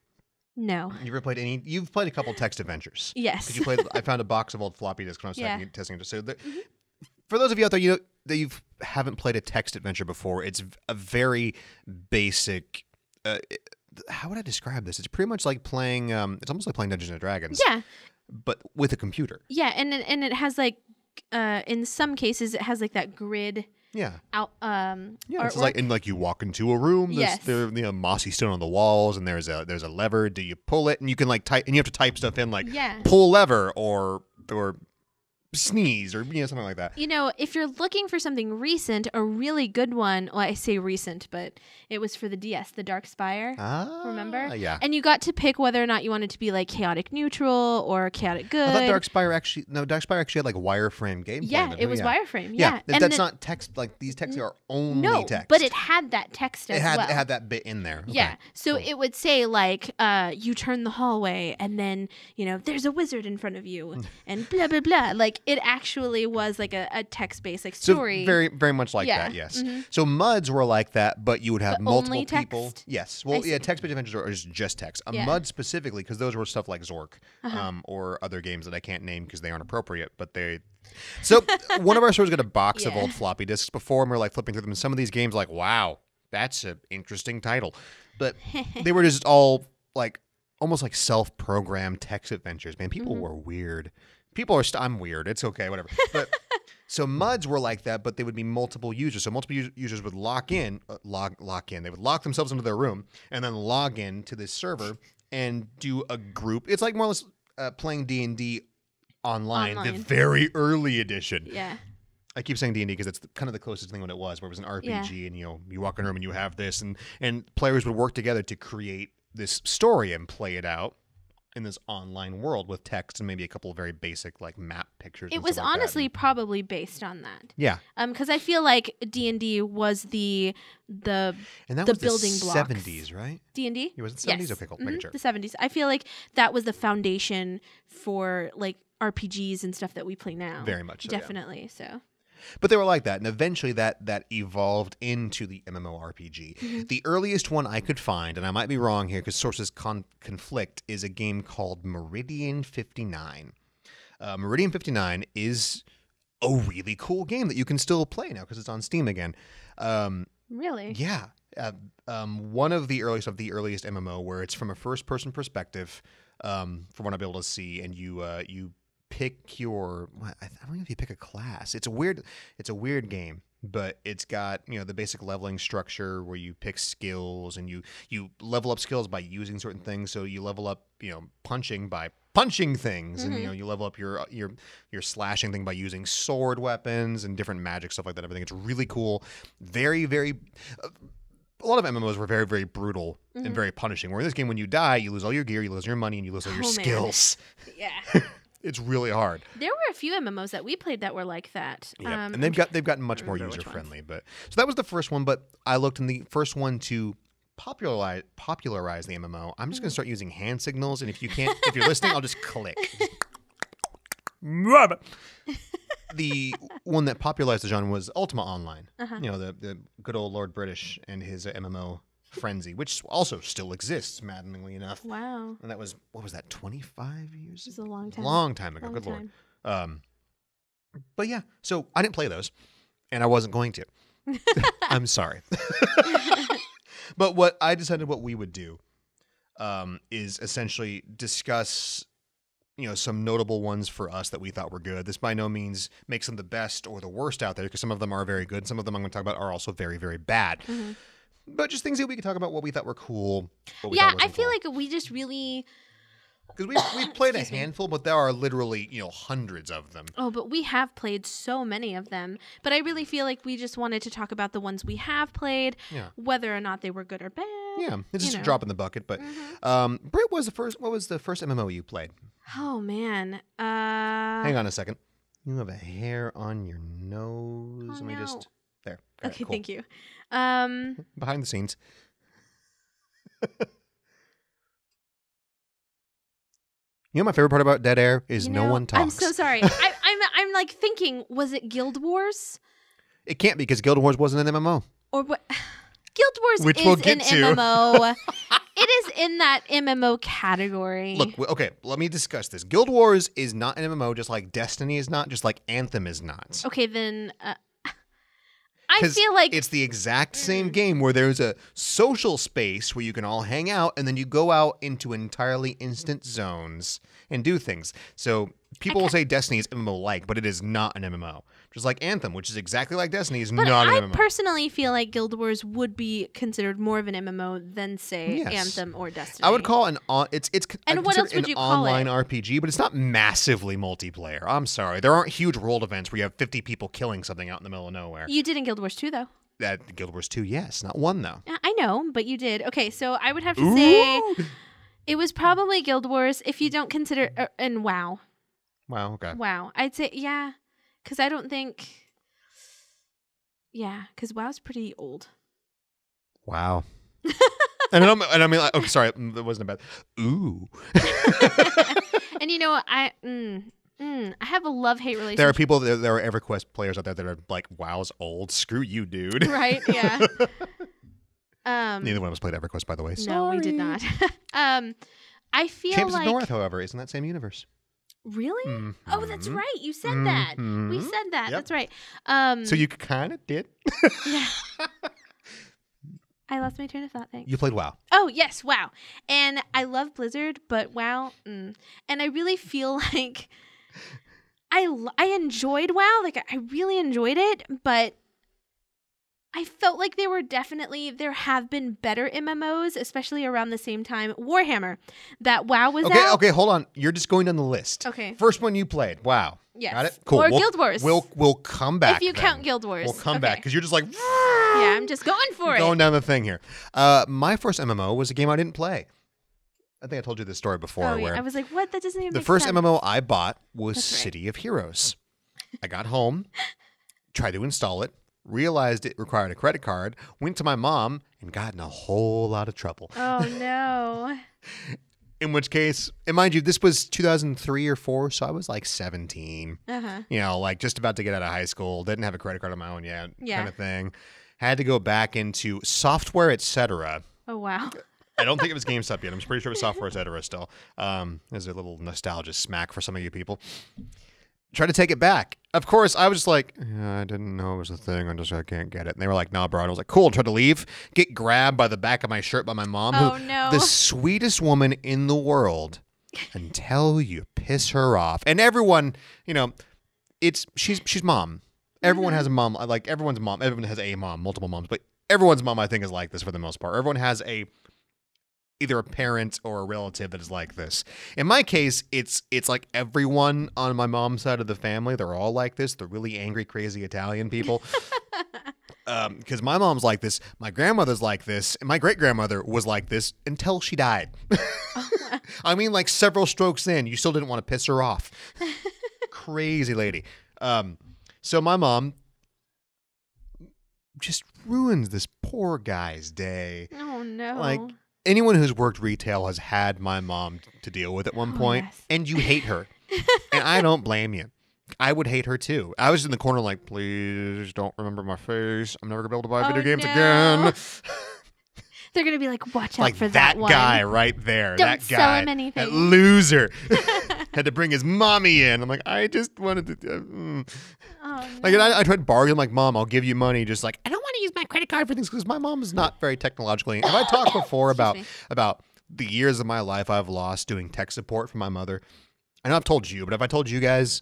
No. You ever played any... You've played a couple text adventures. Yes. You played, I found a box of old floppy disks when I was testing it. So for those of you out there, you know, that you haven't played a text adventure before, it's a very basic... how would I describe this? It's pretty much like playing... it's almost like playing Dungeons & Dragons. Yeah. But with a computer. Yeah, and it has like... in some cases, it has like that grid... Yeah. It's like you walk into a room. There's mossy stone on the walls, and there's a lever. Do you pull it? And you can like type, and you have to type stuff in like pull lever or sneeze or something like that. You know, if you're looking for something recent, a really good one. Well, I say recent, but it was for the DS, the Dark Spire. Remember? Yeah. And you got to pick whether or not you wanted to be like chaotic neutral or chaotic good. I thought Dark Spire actually had like wireframe gameplay. Yeah, it was wireframe. Yeah, and that's not text. Like these texts are only text. But it had that text as well. It had that bit in there. Okay. Yeah, so it would say like, you turn the hallway, and then there's a wizard in front of you, and blah blah blah. Like it actually was like a text-based like story. So very very much like that. Yes. So MUDs were like that, but you would have multiple people. Text? Yes. Well, text-based adventures are just text. A MUD specifically, because those were stuff like Zork, or other games that I can't name because they aren't appropriate, but they. So one of our stores got a box of old floppy disks before, and we were like flipping through them. And some of these games, like, wow, that's an interesting title, but they were just all like almost like self-programmed text adventures. Man, people were weird. People are. I'm weird. It's okay, whatever. But so MUDs were like that, but they would be multiple users. So multiple users would lock in. They would lock themselves into their room and then log in to this server and do a group. It's like more or less playing D&D online, the very early edition. Yeah. I keep saying D&D because it's kind of the closest thing what it was, where it was an RPG, and you walk in a room and you have this, and players would work together to create this story and play it out in this online world with text and maybe a couple of very basic like map pictures. It was honestly probably based on that. Yeah. Because I feel like D&D was the building blocks. 70s, right? D&D? It was the 70s? Yes. Okay, cool. Making sure. The 70s. I feel like that was the foundation for like RPGs and stuff that we play now. Very much so. Definitely. So. But they were like that, and eventually that evolved into the MMORPG. The earliest one I could find, and I might be wrong here because sources conflict, is a game called Meridian 59. Meridian 59 is a really cool game that you can still play now because it's on Steam again. Really? Yeah. One of the earliest MMO where it's from a first-person perspective. from what I've been able to see, and you pick your. I don't know if you pick a class. It's a weird game. But it's got, the basic leveling structure where you pick skills and you level up skills by using certain things. So you level up, punching by punching things, and you level up your slashing thing by using sword weapons and different magic stuff like that. Everything. It's really cool. Very, very. A lot of MMOs were very, very brutal and very punishing. Where in this game, when you die, you lose all your gear, you lose your money, and you lose all your skills. Yeah. It's really hard. There were a few MMOs that we played that were like that. Yeah, and they've gotten much more user friendly. But so that was the first one. But I looked in the first one to popularize the MMO. I'm just gonna start using hand signals, and if you're listening, I'll just click. The one that popularized the genre was Ultima Online. The good old Lord British and his MMO. Frenzy, which also still exists, maddeningly enough. Wow. And that was, what was that, 25 years? It was a long time. Long time ago, good Lord. But yeah, so I didn't play those, and I wasn't going to. I'm sorry. But what I decided what we would do is essentially discuss, some notable ones for us that we thought were good. This by no means makes them the best or the worst out there, because some of them are very good. Some of them I'm going to talk about are also very, very bad. Mm-hmm. But just things that we could talk about, what we thought were cool. I feel like we just really... Because we've played a handful, but there are literally, hundreds of them. Oh, but we have played so many of them. But I really feel like we just wanted to talk about the ones we have played, whether or not they were good or bad. Yeah, it's just a drop in the bucket. But Brit what was the first MMO you played? Oh, man. Hang on a second. You have a hair on your nose. Oh, Let me just... There. Okay, cool. Thank you. Behind the scenes. My favorite part about Dead Air is no one talks. I'm so sorry. I'm like thinking, was it Guild Wars? It can't be, because Guild Wars wasn't an MMO. Or what? Guild Wars Which is we'll get an to. MMO. It is in that MMO category. Look, okay, let me discuss this. Guild Wars is not an MMO, just like Destiny is not, just like Anthem is not. Okay, then... I feel like it's the exact same game where there's a social space where you can all hang out, and then you go out into entirely instant zones and do things. So people will say Destiny is MMO-like, but it is not an MMO. Just like Anthem, which is exactly like Destiny, is not an MMO. I personally feel like Guild Wars would be considered more of an MMO than, say, Anthem or Destiny. I would call it's and what else would you call online it? RPG, but it's not massively multiplayer. I'm sorry. There aren't huge world events where you have 50 people killing something out in the middle of nowhere. You did in Guild Wars 2, though. Guild Wars 2, yes. Not 1, though. I know, but you did. Okay, so I would have to say it was probably Guild Wars if you don't consider... and WoW. Wow, okay. WoW. I'd say, yeah, because I don't think... Yeah, because WoW's pretty old. Wow. and I mean, like, okay, sorry, that wasn't a bad. Ooh. And I have a love-hate relationship. There are people, there are EverQuest players out there that are like, WoW's old. Screw you, dude. Right? Yeah. Neither one of us played EverQuest, by the way. No, we did not. I feel Champs like of North, however, is in that same universe. Really? Mm-hmm. Oh, that's right. You said that. We said that. Yep. That's right. So you kind of did. Yeah. I lost my train of thought. Thanks. You played WoW. Oh, yes. WoW. And I love Blizzard, but WoW. And I really feel like I enjoyed WoW. Like, I really enjoyed it, but I felt like there have been better MMOs, especially around the same time. Warhammer, that WoW was out. Okay, hold on. You're just going down the list. Okay. First one you played, WoW. Yes. Got it? Cool. Or Guild Wars. We'll come back. If you count Guild Wars. We'll come back, because you're just like... Yeah, I'm just going for it. Going down the thing here. My first MMO was a game I didn't play. I think I told you this story before. Oh, yeah. Where I was like, what? That doesn't even make sense. The first sense. MMO I bought was That's right. City of Heroes. I got home, tried to install it, realized it required a credit card, went to my mom, and got in a whole lot of trouble. Oh, no. In which case, and mind you, this was 2003 or 4, so I was like 17. Uh-huh. Like just about to get out of high school, didn't have a credit card on my own yet, Yeah. kind of thing. Had to go back into software, etc. Oh, wow. I don't think it was GameStop yet. I'm pretty sure it was software, etc. still. There's a little nostalgia smack for some of you people. Try to take it back. Of course, I was just like, I didn't know it was a thing. I can't get it. And they were like, nah, bro. And I was like, cool. Tried to leave. Get grabbed by the back of my shirt by my mom. Oh, who, no. the sweetest woman in the world. until you piss her off. And everyone, you know, she's mom. Everyone has a mom. Like everyone's mom. Everyone has a mom, multiple moms, but everyone's mom, I think, is like this for the most part. Everyone has either a parent or a relative that is like this. In my case, it's like everyone on my mom's side of the family. They're all like this. They're really angry, crazy Italian people. Because my mom's like this, my grandmother's like this, and my great-grandmother was like this until she died. I mean, like several strokes in, you still didn't want to piss her off. Crazy lady. So my mom just ruins this poor guy's day. Oh, no. Like, anyone who's worked retail has had my mom to deal with at one point, and you hate her. And I don't blame you. I would hate her too. I was in the corner like, please don't remember my face. I'm never going to be able to buy video games again. They're going to be like, watch out for that one. That guy right there. Don't that guy, sell him anything. That loser. Had to bring his mommy in. I'm like, I just wanted to... Oh, no. Like, and I tried to bargain, like, Mom, I'll give you money. Just like, I don't want to use my credit card for things because my mom is not very technologically... Have I talked before about the years of my life I've lost doing tech support for my mother? I know I've told you, but have I told you guys...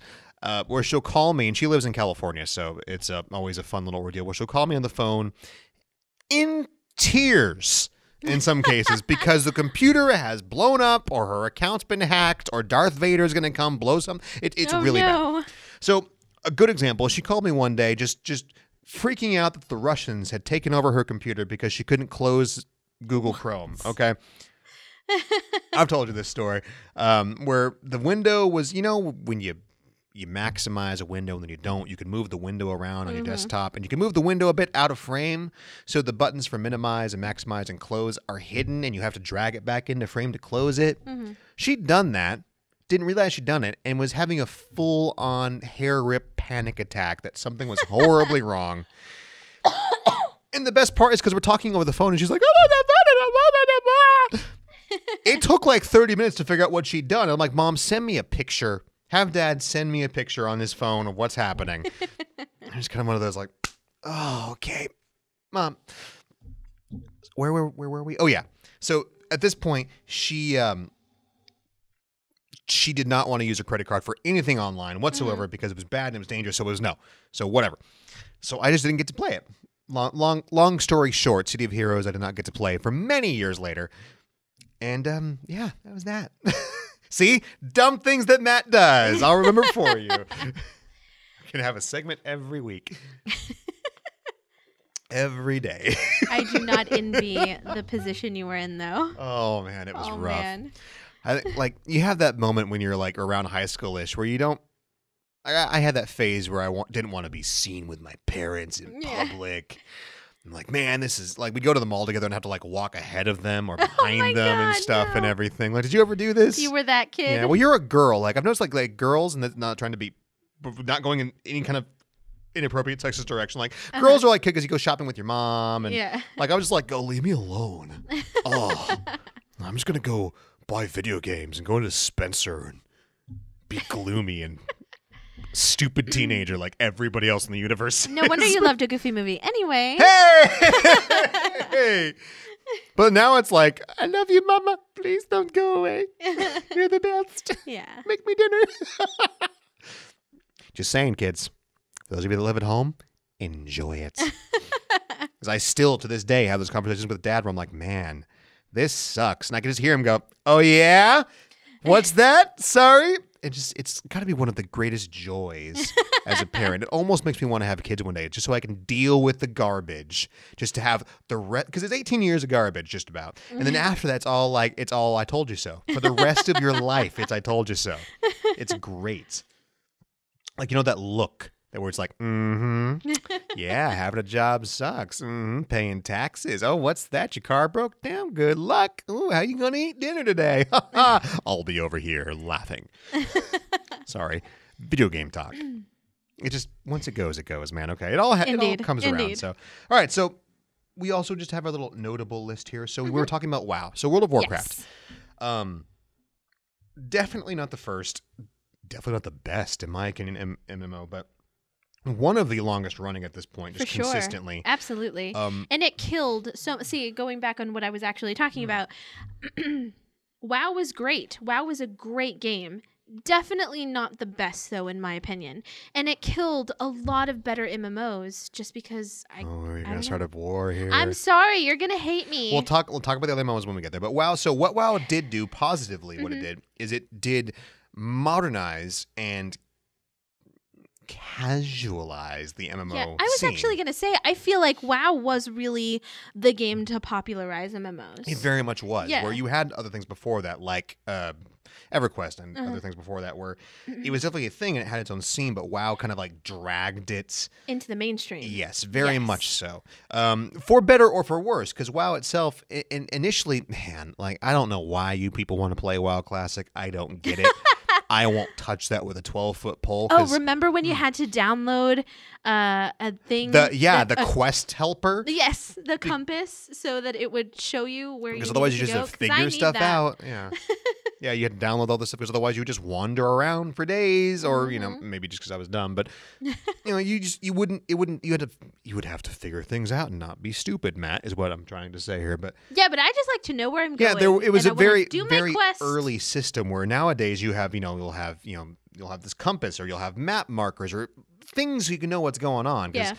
where she'll call me, and she lives in California, so it's always a fun little ordeal, where she'll call me on the phone in tears in some cases because the computer has blown up or her account's been hacked or Darth Vader is going to come blow something. It's really bad. So a good example, she called me one day just freaking out that the Russians had taken over her computer because she couldn't close Google Chrome, okay? I've told you this story where the window was, you know, when you maximize a window and then you don't, you can move the window around on your desktop, and you can move the window a bit out of frame so the buttons for minimize and maximize and close are hidden and you have to drag it back into frame to close it. She'd done that, didn't realize she'd done it, and was having a full-on hair rip panic attack that something was horribly wrong. And the best part is because we're talking over the phone and she's like, it took like 30 minutes to figure out what she'd done. I'm like, Mom, send me a picture. Have Dad send me a picture on his phone of what's happening. I'm just kind of one of those like, oh, okay, Mom. Where were we? Oh, yeah. So at this point, she did not want to use her credit card for anything online whatsoever because it was bad and it was dangerous. So it was no. So whatever. So I just didn't get to play it. Long story short, City of Heroes I did not get to play for many years later. And yeah, that was that. See? Dumb things that Matt does. I'll remember for you. I can have a segment every week. Every day. I do not envy the position you were in, though. Oh, man. It was rough. Man. Like, you have that moment when you're, like, around high school-ish where you don't... I had that phase where I didn't want to be seen with my parents in public. I'm like, man, this is like, we'd go to the mall together and have to like walk ahead of them or behind them and stuff and everything. Like, did you ever do this? You were that kid. Yeah. Well, you're a girl. Like, I've noticed like girls, and that's not trying to be, not going in any kind of inappropriate sexist direction. Like, girls are like, because you go shopping with your mom. And like, I was just like, go, leave me alone. Oh, I'm just going to go buy video games and go into Spencer and be gloomy and stupid teenager like everybody else in the universe. No wonder you loved a Goofy movie. Anyway. Hey! But now it's like, I love you, Mama. Please don't go away. You're the best. Yeah. Make me dinner. Just saying, kids. For those of you that live at home, enjoy it. Because I still, to this day, have those conversations with Dad where I'm like, man, this sucks. And I can just hear him go, oh, yeah? What's that? Sorry? It's got to be one of the greatest joys as a parent. It almost makes me want to have kids one day just so I can deal with the garbage, just to have the rest, because it's 18 years of garbage just about. And then after that, it's all I told you so. For the rest of your life, it's I told you so. It's great. Like, you know, that look where it's like, yeah, having a job sucks. Paying taxes. Oh, what's that? Your car broke down? Good luck. Ooh, how you going to eat dinner today? I'll be over here laughing. Sorry. Video game talk. It just, once it goes, man. Okay. It all comes around. So, all right. So we also just have our little notable list here. So we were talking about WoW. So World of Warcraft. Yes. Definitely not the first. Definitely not the best, in my opinion, MMO, but one of the longest running at this point, just consistently. Absolutely. And it killed. So, see, going back on what I was actually talking about, WoW was great. WoW was a great game. Definitely not the best, though, in my opinion. And it killed a lot of better MMOs just because we're gonna start a war here. I'm sorry, you're gonna hate me. We'll talk about the other MMOs when we get there. But WoW. So what WoW did do positively, what it did is it did modernize and casualize the MMO Yeah, I was scene. actually going to say, I feel like WoW was really the game to popularize MMOs. It very much was. Yeah. Where you had other things before that, like EverQuest and other things before that, where it was definitely a thing and it had its own scene, but WoW kind of like dragged it into the mainstream. Yes, very much so. For better or for worse, because WoW itself, initially, man, like, I don't know why you people want to play WoW Classic. I don't get it. I won't touch that with a 12-foot pole. Oh, remember when you had to download a thing? The quest helper? Yes, the compass, so that it would show you where you need to go. Because otherwise you just have to figure stuff out. Yeah. Yeah, you had to download all this stuff because otherwise you would just wander around for days, or maybe just because I was dumb, but you would have to figure things out and not be stupid. Matt is what I'm trying to say here, but yeah, but I just like to know where I'm going. Yeah, it was a very early system where nowadays you have you'll have this compass, or you'll have map markers or things so you can know what's going on. Yeah.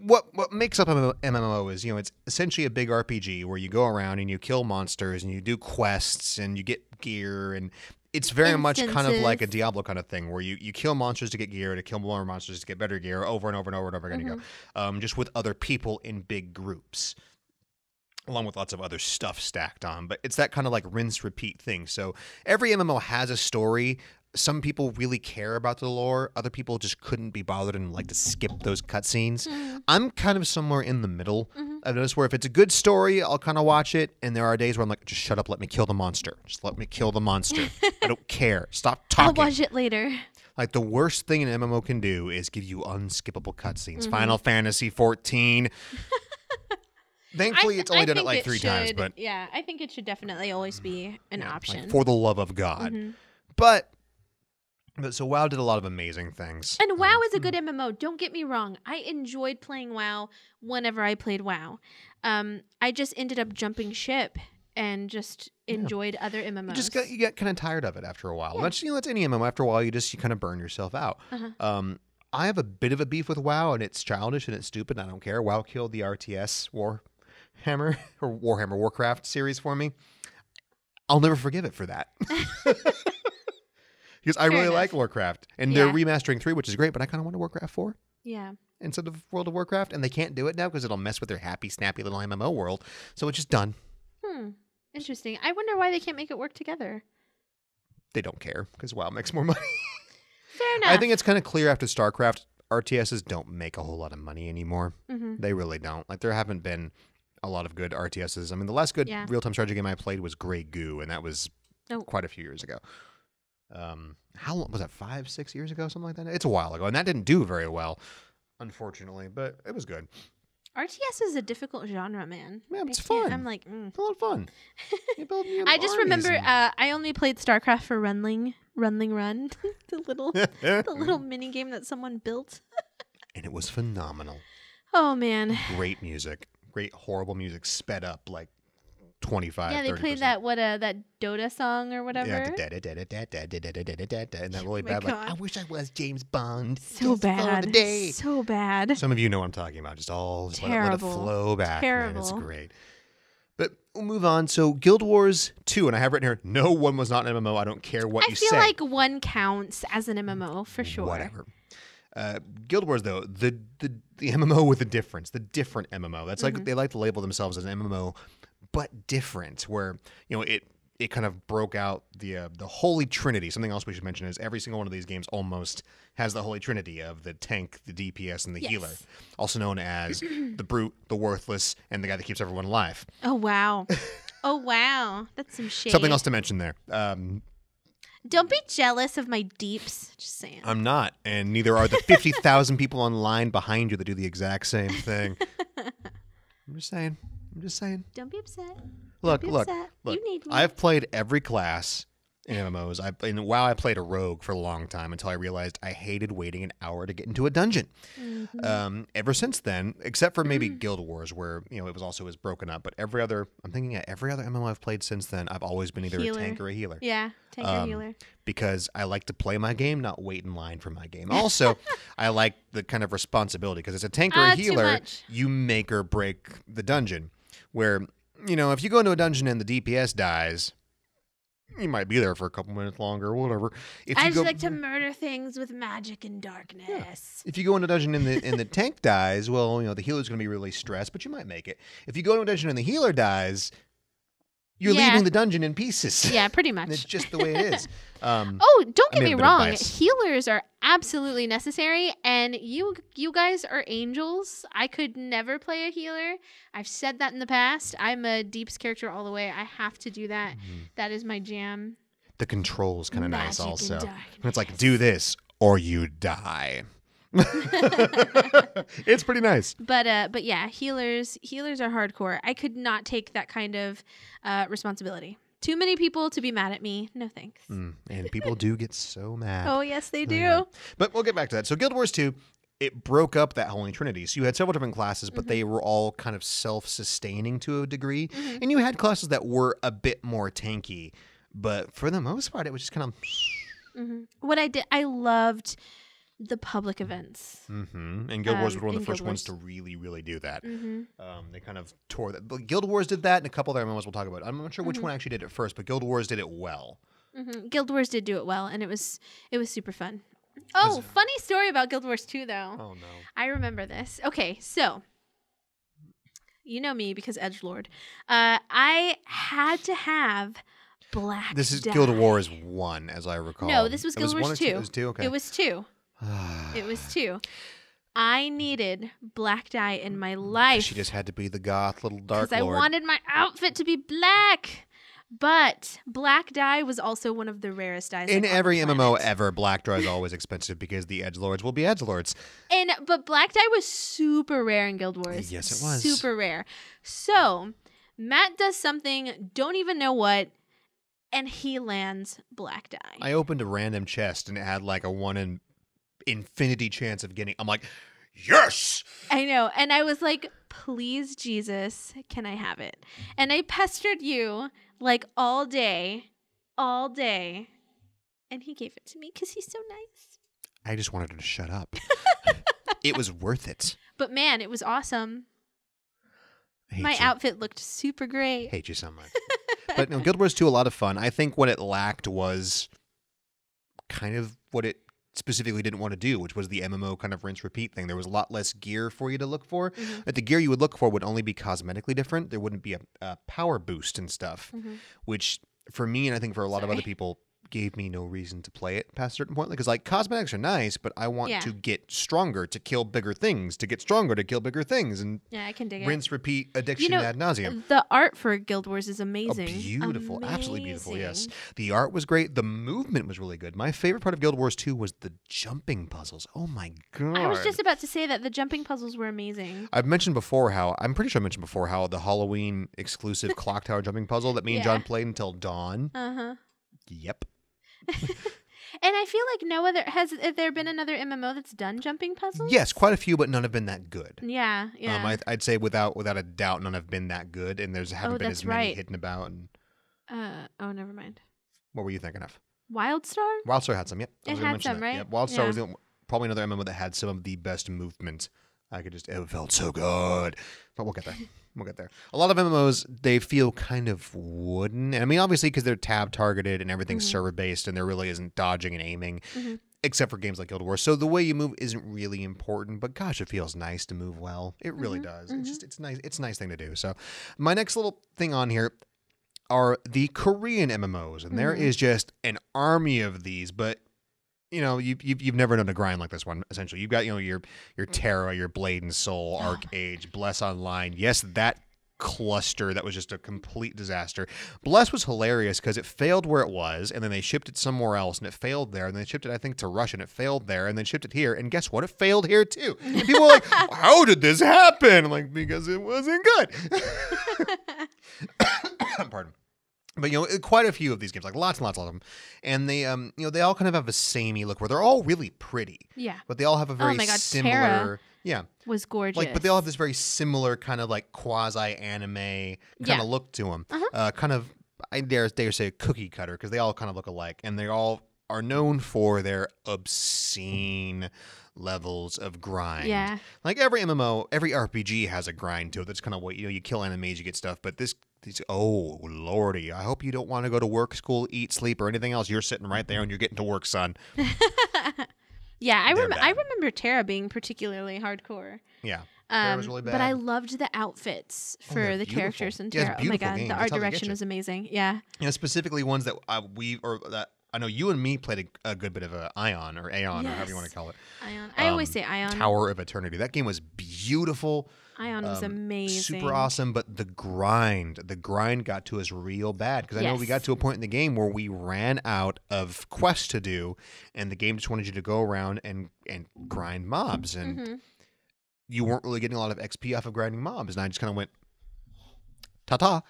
What makes up an MMO is, it's essentially a big RPG where you go around and you kill monsters and you do quests and you get gear, and it's very much kind of like a Diablo kind of thing where you kill monsters to get gear, to kill more monsters to get better gear, over and over and over and over again you go. Just with other people in big groups, along with lots of other stuff stacked on. But it's that kind of like rinse repeat thing. So every MMO has a story. Some people really care about the lore. Other people just couldn't be bothered and like to skip those cutscenes. I'm kind of somewhere in the middle. I've noticed where if it's a good story, I'll kind of watch it. And there are days where I'm like, just shut up, let me kill the monster. Just let me kill the monster. I don't care. Stop talking. I'll watch it later. Like, the worst thing an MMO can do is give you unskippable cutscenes. Final Fantasy 14. Thankfully, it's only done it like 3 times. But yeah, I think it should definitely always be an option. Like, for the love of God. But so WoW did a lot of amazing things. And WoW is a good MMO. Don't get me wrong. I enjoyed playing WoW whenever I played WoW. I just ended up jumping ship and just enjoyed other MMOs. You get kind of tired of it after a while. Yeah. That's any MMO. After a while, you kind of burn yourself out. I have a bit of a beef with WoW, and it's childish and it's stupid, and I don't care. WoW killed the RTS Warcraft series for me. I'll never forgive it for that. Because I really like Warcraft. And they're remastering 3, which is great, but I kind of want a Warcraft 4. Yeah. Instead of World of Warcraft. And they can't do it now because it'll mess with their happy, snappy little MMO world. So it's just done. Interesting. I wonder why they can't make it work together. They don't care because WoW makes more money. Fair enough. I think it's kind of clear after StarCraft, RTSs don't make a whole lot of money anymore. They really don't. Like, there haven't been a lot of good RTSs. I mean, the last good real-time strategy game I played was Grey Goo, and that was quite a few years ago. How long was that? 5, 6 years ago, something like that. It's a while ago, and that didn't do very well, unfortunately. But it was good. RTS is a difficult genre, man. Yeah, it's fun. I'm like, it's a lot of fun. I just remember I only played StarCraft for Runling Run, the little mini game that someone built, and it was phenomenal. Oh man, great music, great horrible music, sped up like 25. Yeah, they 30%. played that that Dota song or whatever. Yeah, and that really bad. Like, I wish I was James Bond. So bad. So bad. Some of you know what I'm talking about. Just let it flow back. Terrible. Man. It's great. But we'll move on. So Guild Wars 2, and I have written here, no one was not an MMO. I don't care what you say. I feel like one counts as an MMO for sure. Whatever. Guild Wars, though, the MMO with a difference, the different MMO. That's like they like to label themselves as an MMO, but different, where it kind of broke out the Holy Trinity. Something else we should mention is every single one of these games almost has the Holy Trinity of the tank, the DPS, and the healer, also known as the brute, the worthless, and the guy that keeps everyone alive. Oh wow, that's some shit. Something else to mention there. Don't be jealous of my deeps. Just saying. I'm not, and neither are the 50,000 people online behind you that do the exact same thing. I'm just saying. Don't be upset. Look. You need me. I've played every class in MMOs. In WoW, I played a rogue for a long time until I realized I hated waiting an hour to get into a dungeon. Ever since then, except for maybe Guild Wars, where it was broken up. But every other MMO I've played since then, I've always been either a tank or a healer. Yeah, tank or healer. Because I like to play my game, not wait in line for my game. Also, I like the kind of responsibility because as a tank or a healer, you make or break the dungeon. Where if you go into a dungeon and the DPS dies, you might be there for a couple minutes longer or whatever. I just like to murder things with magic and darkness. Yeah. If you go into a dungeon and the tank dies, well, the healer's going to be really stressed, but you might make it. If you go into a dungeon and the healer dies, you're leaving the dungeon in pieces. Yeah, pretty much. It's just the way it is. Don't get me wrong. Healers are absolutely necessary, and you guys are angels. I could never play a healer. I've said that in the past. I'm a Deeps character all the way. I have to do that. That is my jam. The control's kind of nice also. And it's like, do this or you die. It's pretty nice. But yeah, healers are hardcore. I could not take that kind of responsibility. Too many people to be mad at me. No thanks. And people do get so mad. Oh, yes, they do. But we'll get back to that. So Guild Wars 2, it broke up that Holy Trinity. So you had several different classes, but they were all kind of self-sustaining to a degree. And you had classes that were a bit more tanky. But for the most part, it was just kind of... What I loved the public events. And Guild Wars was one of the first ones to really, really do that. They kind of tore that. But Guild Wars did that, and a couple other MMOs we'll talk about. I'm not sure which one actually did it first, but Guild Wars did it well. Guild Wars did do it well, and it was super fun. Oh, funny story about Guild Wars 2, though. Oh, no. I remember this. Okay, so... You know me because edgelord. I had to have black This is dye. Guild Wars 1, as I recall. No, this was Guild Wars 2. It was 2? Okay. It was 2. It was 2. I needed black dye in my life. She just had to be the goth little dark lord. Because I wanted my outfit to be black. But black dye was also one of the rarest dyes. In every MMO ever, black dye is always expensive because the edgelords will be edgelords. But black dye was super rare in Guild Wars. Yes, it was. Super rare. So Matt does something, don't even know what, and he lands black dye. I opened a random chest and it had like a 1 in infinity chance of getting. I'm like, yes! I know. And I was like, please, Jesus, can I have it? And I pestered you like all day. And he gave it to me because he's so nice. I just wanted her to shut up. It was worth it. But man, it was awesome. My outfit looked super great. Hate you so much. But no, Guild Wars 2, a lot of fun. I think what it lacked was kind of what it specifically didn't want to do, which was the MMO kind of rinse repeat thing. There was a lot less gear for you to look for. But the gear you would look for would only be cosmetically different. There wouldn't be a power boost and stuff, which for me and I think for a lot of other people gave me no reason to play it past a certain point. Because like cosmetics are nice, but I want to get stronger to kill bigger things, to get stronger to kill bigger things, and I can dig rinse, repeat, addiction ad nauseum. The art for Guild Wars is amazing. Oh, beautiful, absolutely beautiful. Yes, the art was great. The movement was really good. My favorite part of Guild Wars 2 was the jumping puzzles. Oh my god! I was just about to say that the jumping puzzles were amazing. I'm pretty sure I mentioned before how the Halloween exclusive clock tower jumping puzzle that me and John played until dawn. Yep. And I feel like has there been another MMO that's done jumping puzzles? Yes, quite a few, but none have been that good. Yeah. I'd say without a doubt, none have been that good, and haven't been as many hidden about. And never mind. What were you thinking of? WildStar? WildStar had some. Yep. It had some, right? Yep. WildStar was probably another MMO that had some of the best movement. It felt so good. But we'll get there. A lot of MMOs, they feel kind of wooden. I mean, obviously, because they're tab targeted and everything's server based and there really isn't dodging and aiming, except for games like Guild Wars. So the way you move isn't really important, but gosh, it feels nice to move well. It really does. It's nice. It's a nice thing to do. So my next little thing on here are the Korean MMOs. And there is just an army of these, but you've never done a grind like this one. Essentially, you've got your Terra, your Blade and Soul, Arcade, Bless Online. Yes, that cluster that was just a complete disaster. Bless was hilarious because it failed where it was, and then they shipped it somewhere else, and it failed there, and they shipped it, I think, to Russia, and it failed there, and then shipped it here, and guess what? It failed here too. And people were like, "How did this happen?" I'm like, because it wasn't good. Pardon. But, quite a few of these games, like lots and lots of them. And they, they all kind of have a samey look where they're all really pretty. Yeah. But they all have a very similar... Terra yeah. was gorgeous. Like, but they all have this very similar kind of like quasi-anime kind of look to them. Kind of, I dare say, cookie cutter, because they all kind of look alike. And they all are known for their obscene levels of grind. Yeah. Like every MMO, every RPG has a grind to it. That's kind of what, you kill enemies, you get stuff. But oh, lordy, I hope you don't want to go to work, school, eat, sleep, or anything else. You're sitting right there and you're getting to work, son. Yeah, I remember Terra being particularly hardcore. Yeah. Terra was really bad. But I loved the outfits for the characters in Terra. Oh my god, the art direction was amazing. Yeah. Specifically ones that I know you and me played a good bit of Ion or Aeon or however you want to call it. Ion. I always say Ion. Tower of Eternity. That game was beautiful. Ion was amazing. Super awesome, but the grind got to us real bad because I know we got to a point in the game where we ran out of quests to do, and the game just wanted you to go around and grind mobs, and you weren't really getting a lot of XP off of grinding mobs, and I just kind of went ta-ta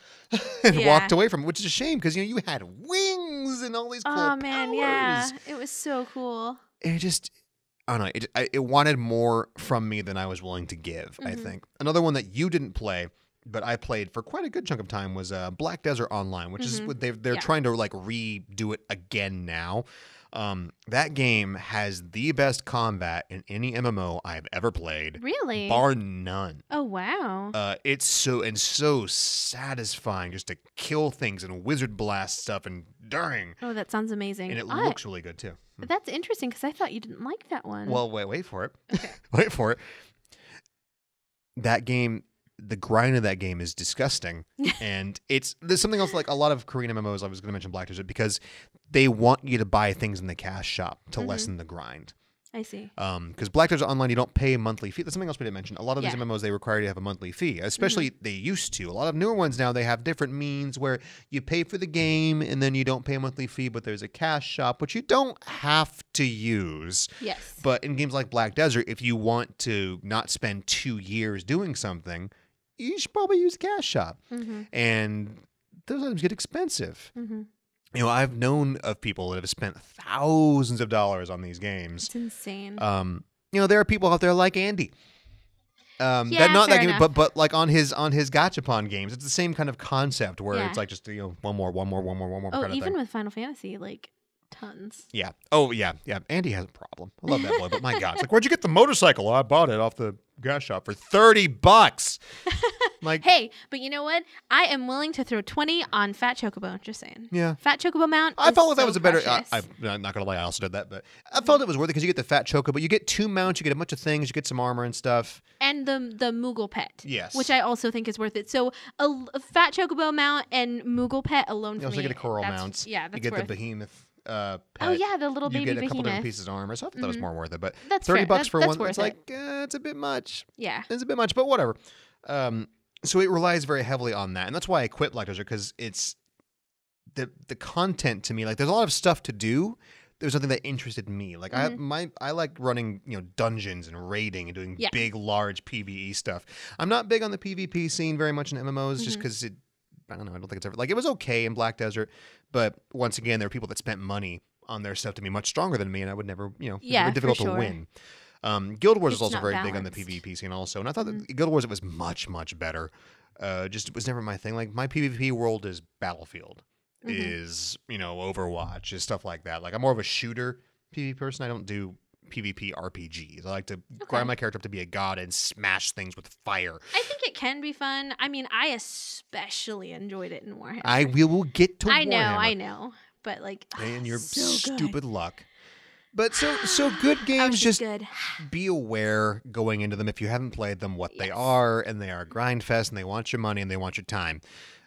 and walked away from it, which is a shame because you had wings and all these cool powers. Yeah, it was so cool. And it just, I don't know, it wanted more from me than I was willing to give. I think another one that you didn't play but I played for quite a good chunk of time was Black Desert Online, which is what they're trying to like redo it again now. That game has the best combat in any MMO I've ever played. Really? Bar none. Oh, wow. It's so satisfying just to kill things and wizard blast stuff and dang. Oh, that sounds amazing. And it looks really good too. That's interesting because I thought you didn't like that one. Well, wait for it. Okay. Wait for it. That game, the grind of that game is disgusting. And there's something else like a lot of Korean MMOs, I was going to mention Black Desert, because they want you to buy things in the cash shop to lessen the grind. I see. Because Black Desert Online, you don't pay a monthly fee. That's something else we didn't mention. A lot of these MMOs, they require you to have a monthly fee. Especially they used to. A lot of newer ones now, they have different means where you pay for the game and then you don't pay a monthly fee, but there's a cash shop, which you don't have to use. Yes. But in games like Black Desert, if you want to not spend 2 years doing something, you should probably use cash shop. And those items get expensive. You know, I've known of people that have spent thousands of dollars on these games. It's insane. You know, there are people out there like Andy. That not that game, enough. but like on his Gachapon games, it's the same kind of concept where it's like just one more. Oh, kind of even thing. with Final Fantasy, like tons. Yeah. Oh yeah. Andy has a problem. I love that boy, but my God, it's like, where'd you get the motorcycle? Oh, I bought it off the gas shop for $30. Like, hey, but you know what? I am willing to throw 20 on Fat Chocobo. Just saying. Yeah. Fat Chocobo mount. I felt like that was a better. precious. I'm not gonna lie, I also did that, but I felt it was worth it because you get the Fat Chocobo, but you get 2 mounts, you get a bunch of things, you get some armor and stuff, and the Moogle pet. Yes. Which I also think is worth it. So a Fat Chocobo mount and Moogle pet alone for you also me. get a Coral mounts. Yeah, that's you get worth the Behemoth. Pet. Oh yeah, the little baby You get a couple behemoth. different pieces of armor, so I thought that was more worth it. But that's $30 fair. for That's one, worth it's like it's a bit much. Yeah, it's a bit much, but whatever. So it relies very heavily on that, and that's why I quit Black Desert, because it's the content to me. Like, there's a lot of stuff to do. There's something that interested me. Like I like running, dungeons and raiding and doing big, large PvE stuff. I'm not big on the PvP scene very much in MMOs, just because I don't know. I don't think it's ever like it was okay in Black Desert, but once again, there are people that spent money on their stuff to be much stronger than me, and I would never, very difficult to win. Guild Wars is also very big on the PvP scene also, and I thought that Guild Wars, it was much, much better. Just it was never my thing. Like, my PvP world is Battlefield, is, Overwatch, is stuff like that. Like, I'm more of a shooter PvP person. I don't do PvP RPGs. I like to grind my character up to be a god and smash things with fire. I think it can be fun. I mean, I especially enjoyed it in Warhammer. We will get to Warhammer. Warhammer. I know. But like, and your so stupid luck. But so good games, just be aware going into them, if you haven't played them, what they are, and they are a grind fest, and they want your money, and they want your time.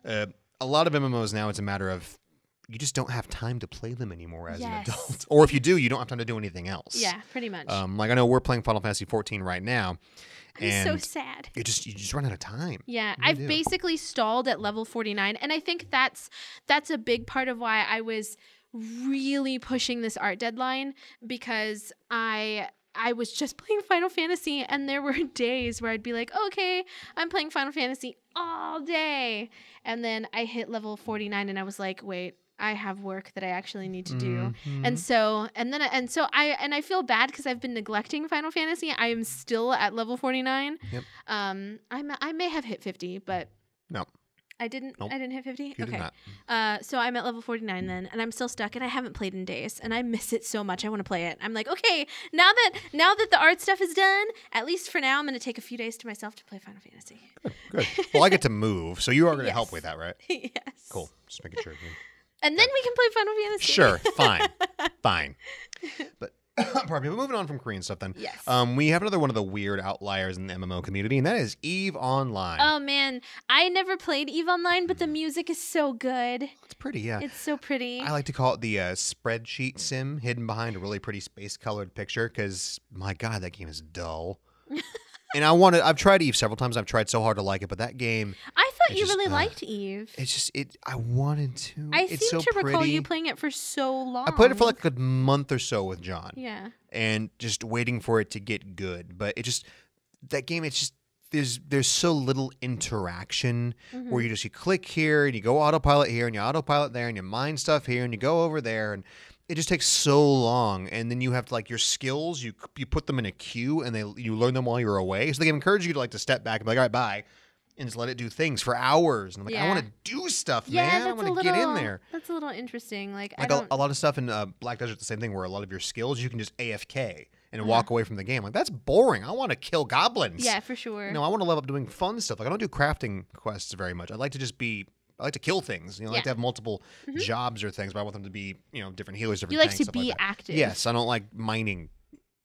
A lot of MMOs now, it's a matter of you just don't have time to play them anymore as an adult. Or if you do, you don't have time to do anything else. Yeah, pretty much. Like, I know we're playing Final Fantasy 14 right now. I'm so sad. You just run out of time. Yeah, I've basically stalled at level 49, and I think that's a big part of why I was really pushing this art deadline, because I I was just playing Final Fantasy, and there were days where I'd be like, okay, I'm playing Final Fantasy all day. And then I hit level 49 and I was like, wait, I have work that I actually need to do. And so I feel bad because I've been neglecting Final Fantasy. I am still at level 49. Yep. I may have hit 50, but no. I didn't. Nope. I didn't hit 50. You okay. did not. So I'm at level 49 then, and I'm still stuck, and I haven't played in days, and I miss it so much. I want to play it. I'm like, okay, now that the art stuff is done, at least for now, I'm going to take a few days to myself to play Final Fantasy. Good. Well, I get to move, so you are going to help with that, right? Yes. Cool. Just making sure. And then we can play Final Fantasy. Sure. Fine. But. Pardon me, but moving on from Korean stuff then. Yes. We have another one of the weird outliers in the MMO community, and that is EVE Online. Oh, man. I never played EVE Online, but the music is so good. It's pretty, yeah. It's so pretty. I like to call it the spreadsheet sim hidden behind a really pretty space-colored picture because, my God, that game is dull. And I've tried EVE several times. I've tried so hard to like it, but that game... I thought you really liked EVE. I wanted to. I it's seem so to recall pretty. you playing it for so long. I played it for like a month or so with John. Yeah. And just waiting for it to get good. But that game, there's so little interaction where you click here and you go autopilot here and you autopilot there and you mine stuff here and you go over there and it just takes so long. And then you have to, like, your skills, you put them in a queue and you learn them while you're away. So they encourage you to to step back and be like, all right, bye. And just let it do things for hours. And I'm like, I want to do stuff, man. I want to get in there. That's a little interesting. Like a lot of stuff in Black Desert, the same thing, where a lot of your skills, you can just AFK and walk away from the game. Like, that's boring. I want to kill goblins. Yeah, for sure. I want to level up doing fun stuff. Like, I don't do crafting quests very much. I like to kill things. I like to have multiple jobs or things, but I want them to be, different healers, different tanks, you like to stuff be like that. active. Yes, I don't like mining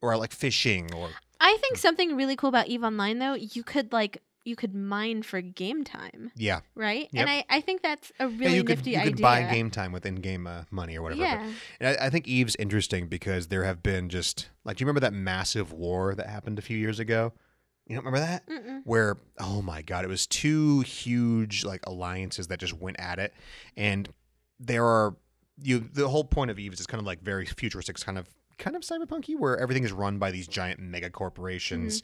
or I like fishing or... I think something really cool about EVE Online, though, you could mine for game time. Yeah. Right? Yep. And I think that's a really nifty idea. You could buy game time with in-game money or whatever. Yeah. And I think EVE's interesting because there have been do you remember that massive war that happened a few years ago? You don't remember that? Mm-mm. Where, oh my God, it was two huge alliances that just went at it. And there are, the whole point of EVE is it's kind of very futuristic, it's kind of cyberpunky, where everything is run by these giant mega corporations,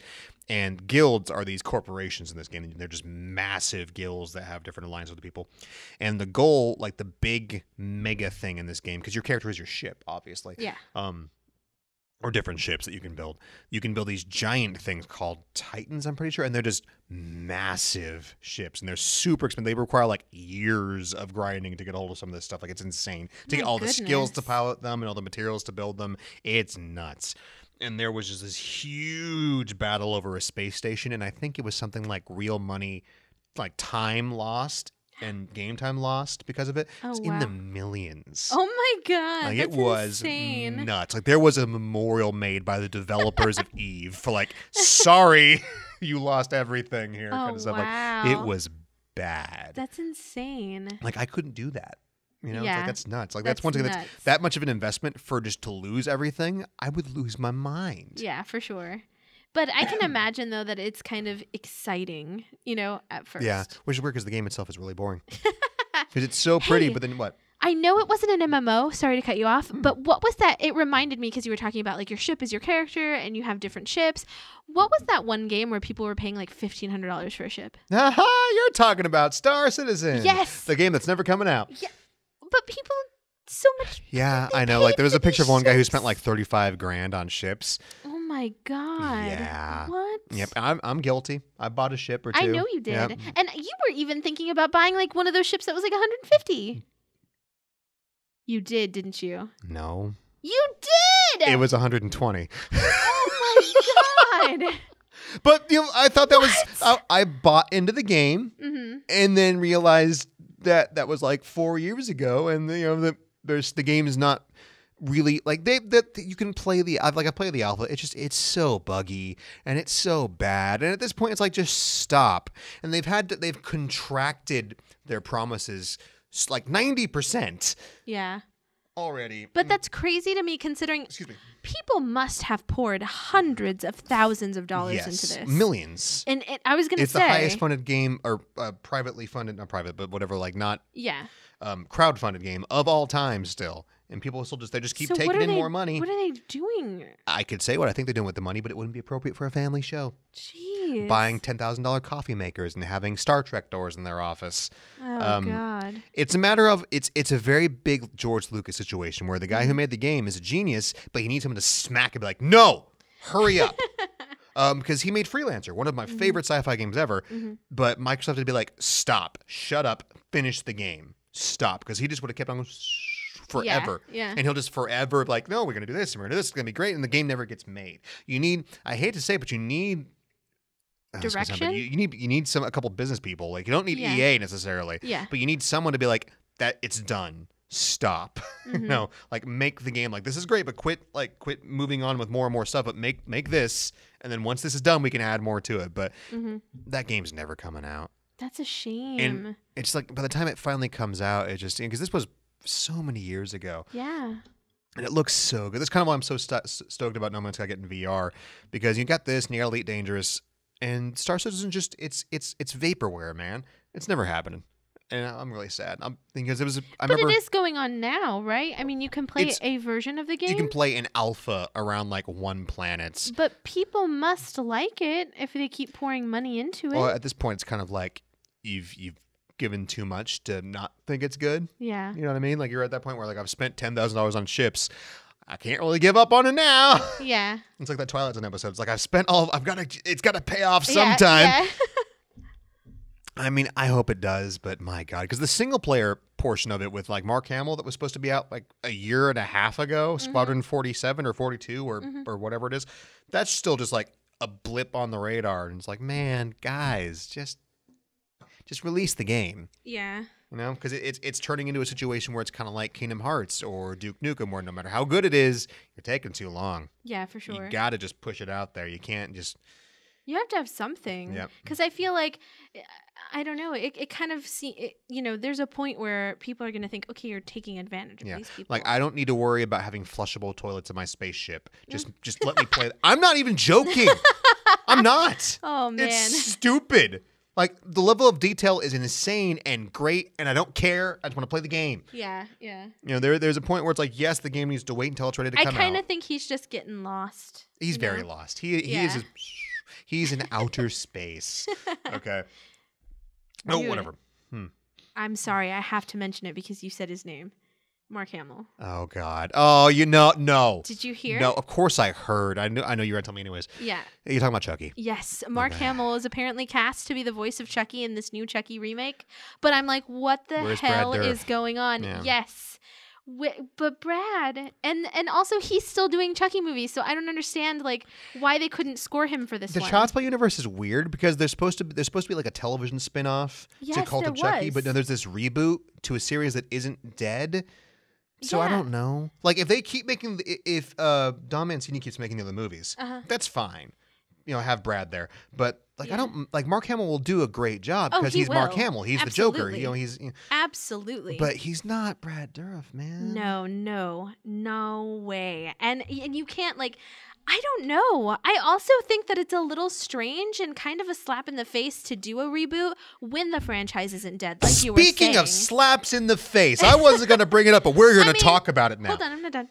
and guilds are these corporations in this game. And they're just massive guilds that have different alliances with the people. And the goal, the big mega thing in this game, because your character is your ship, obviously. Yeah. Or different ships that you can build. You can build these giant things called Titans, I'm pretty sure, and they're just massive ships, and they're super expensive. They require years of grinding to get a hold of some of this stuff. It's insane. To get all the skills to pilot them and all the materials to build them, it's nuts. And there was just this huge battle over a space station, and I think it was something like real money, time lost and game time lost because of it. Oh, it's in the millions. Oh my God. It was insane. Nuts. There was a memorial made by the developers of EVE for sorry, you lost everything here kind of stuff. Wow. It was bad. That's insane. I couldn't do that. Yeah. That's nuts. That's one thing that's that much of an investment for just to lose everything. I would lose my mind. Yeah, for sure. But I can imagine, though, that it's kind of exciting, at first. Yeah, which is weird because the game itself is really boring. Because it's so pretty, but then what? I know it wasn't an MMO, sorry to cut you off, but what was that? It reminded me, because you were talking about, your ship is your character, and you have different ships. What was that one game where people were paying, $1,500 for a ship? Aha, you're talking about Star Citizen. Yes. The game that's never coming out. Yeah, but people... so much. Yeah, I know. There was a picture of one guy who spent $35,000 on ships. Oh my God. Yeah. What? Yep. I'm guilty. I bought a ship or two. I know you did. Yep. And you were even thinking about buying one of those ships that was $150. You didn't you? No. You did. It was $120. Oh my God. But I thought that was I bought into the game and then realized that was 4 years ago, and the game is not really you can play I play the alpha. It's so buggy and it's so bad, and at this point it's just stop. And they've contracted their promises 90%. Yeah. Already. But that's crazy to me, considering Excuse me. People must have poured hundreds of thousands of dollars into this. Millions. And I was going to say... It's the highest funded game, or privately funded, not private, but whatever, not crowdfunded game of all time still. And people still they just keep taking in more money. What are they doing? I could say what I think they're doing with the money, but it wouldn't be appropriate for a family show. Jeez. Buying $10,000 coffee makers and having Star Trek doors in their office. Oh, God. It's a matter of, it's a very big George Lucas situation where the guy who made the game is a genius, but he needs someone to smack and be like, no, hurry up. Because he made Freelancer, one of my favorite sci-fi games ever, but Microsoft would be like, stop, shut up, finish the game, stop. Because he just would have kept on going forever. Yeah. And he'll just forever be like, no, we're going to do this, and we're going to do this, it's going to be great, and the game never gets made. You need, I hate to say it, but you need direction. You need a couple business people. Like, you don't need EA necessarily. Yeah. But you need someone to be like, that it's done. Stop. No, like, make the game like, this is great, but quit moving on with more and more stuff, but make this, and then once this is done, we can add more to it. But that game's never coming out. That's a shame. And it's like, by the time it finally comes out, it just, because this was so many years ago. Yeah. And it looks so good. That's kind of why I'm so stoked about No Man's Sky getting VR, because you got this and you got Elite Dangerous, and Star Citizen just it's vaporware, man. It's never happening. And I'm really sad. Because it was. But it is going on now, right? I mean, you can play a version of the game. You can play an alpha around like one planet. But people must like it if they keep pouring money into it. Well, at this point, it's kind of like you've given too much to not think it's good. Yeah. You know what I mean? Like, you're at that point where, like, I've spent $10,000 on ships. I can't really give up on it now. Yeah. It's like that Twilight Zone episode. It's like, it's got to pay off sometime. Yeah. I mean, I hope it does, but my God, because the single player portion of it with like Mark Hamill that was supposed to be out like a year and a half ago, Squadron 47 or 42 or whatever it is, that's still just like a blip on the radar. And it's like, man, guys, just release the game. Yeah. You know, because it's turning into a situation where it's kind of like Kingdom Hearts or Duke Nukem, where no matter how good it is, you're taking too long. Yeah, for sure. You got to just push it out there. You can't just... You have to have something. Yep. Because I feel like, I don't know, it kind of, there's a point where people are going to think, okay, you're taking advantage of these people. Like, I don't need to worry about having flushable toilets in my spaceship. Just let me play. I'm not even joking. I'm not. Oh, man. It's stupid. Like, the level of detail is insane and great, and I don't care. I just want to play the game. Yeah, yeah. You know, there's a point where it's like, yes, the game needs to wait until it's ready to come out. I kind of think he's just getting lost. He's very lost. He's in outer space. Okay. Oh, whatever. I'm sorry. I have to mention it because you said his name. Mark Hamill. Oh, God. Oh, no. Did you hear? No, of course I heard. I know you were going to tell me anyways. Yeah. You're talking about Chucky. Yes. Mark Hamill is apparently cast to be the voice of Chucky in this new Chucky remake. But I'm like, what the hell is going on? Yeah. Yes. But Brad, and also he's still doing Chucky movies, so I don't understand like why they couldn't score him for this one. The Child's Play universe is weird because there's supposed to be like a television spin-off to Cult of Chucky, but no, there's this reboot to a series that isn't dead. So I don't know. Like, if they keep making, if Don Mancini keeps making the other movies, that's fine. You know, have Brad there, but like I don't like Mark Hamill will do a great job because he's Mark Hamill. He's the Joker. You know, he's absolutely. But he's not Brad Dourif, man. No way. And you can't like. I don't know. I also think that it's a little strange and kind of a slap in the face to do a reboot when the franchise isn't dead, like you were saying. Speaking of slaps in the face, I wasn't going to bring it up, but we're going to talk about it now. Hold on, I'm not done.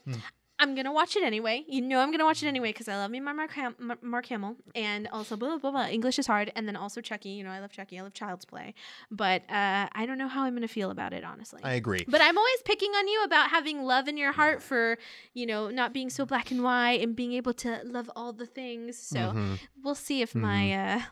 I'm going to watch it anyway. You know I'm going to watch it anyway because I love me my Mark Hamill. And also, blah, blah, blah. English is hard. And then also Chucky. You know, I love Chucky. I love Child's Play. But I don't know how I'm going to feel about it, honestly. I agree. But I'm always picking on you about having love in your heart for, you know, not being so black and white and being able to love all the things. So we'll see if my...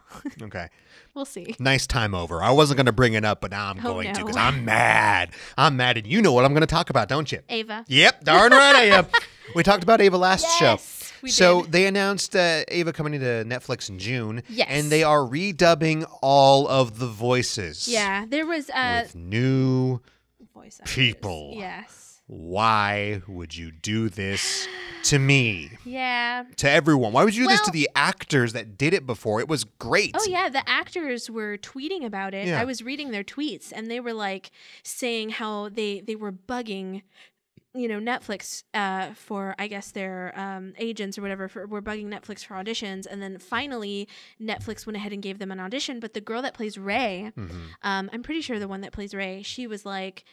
Okay. We'll see. Nice time over. I wasn't going to bring it up, but now I'm going to because I'm mad. I'm mad, and you know what I'm going to talk about, don't you? Ava. Yep, darn right I am. We talked about Ava last show. We so did. They announced Ava coming to Netflix in June. Yes. And they are redubbing all of the voices. Yeah, there was... with new voice people. Yes. Why would you do this to me? Yeah. To everyone. Why would you do this to the actors that did it before? It was great. Oh, yeah. The actors were tweeting about it. Yeah. I was reading their tweets, and they were, like, saying how they were bugging, you know, Netflix for, I guess, their agents or whatever, were bugging Netflix for auditions. And then finally, Netflix went ahead and gave them an audition. But the girl that plays Rey, I'm pretty sure the one that plays Rey, she was like...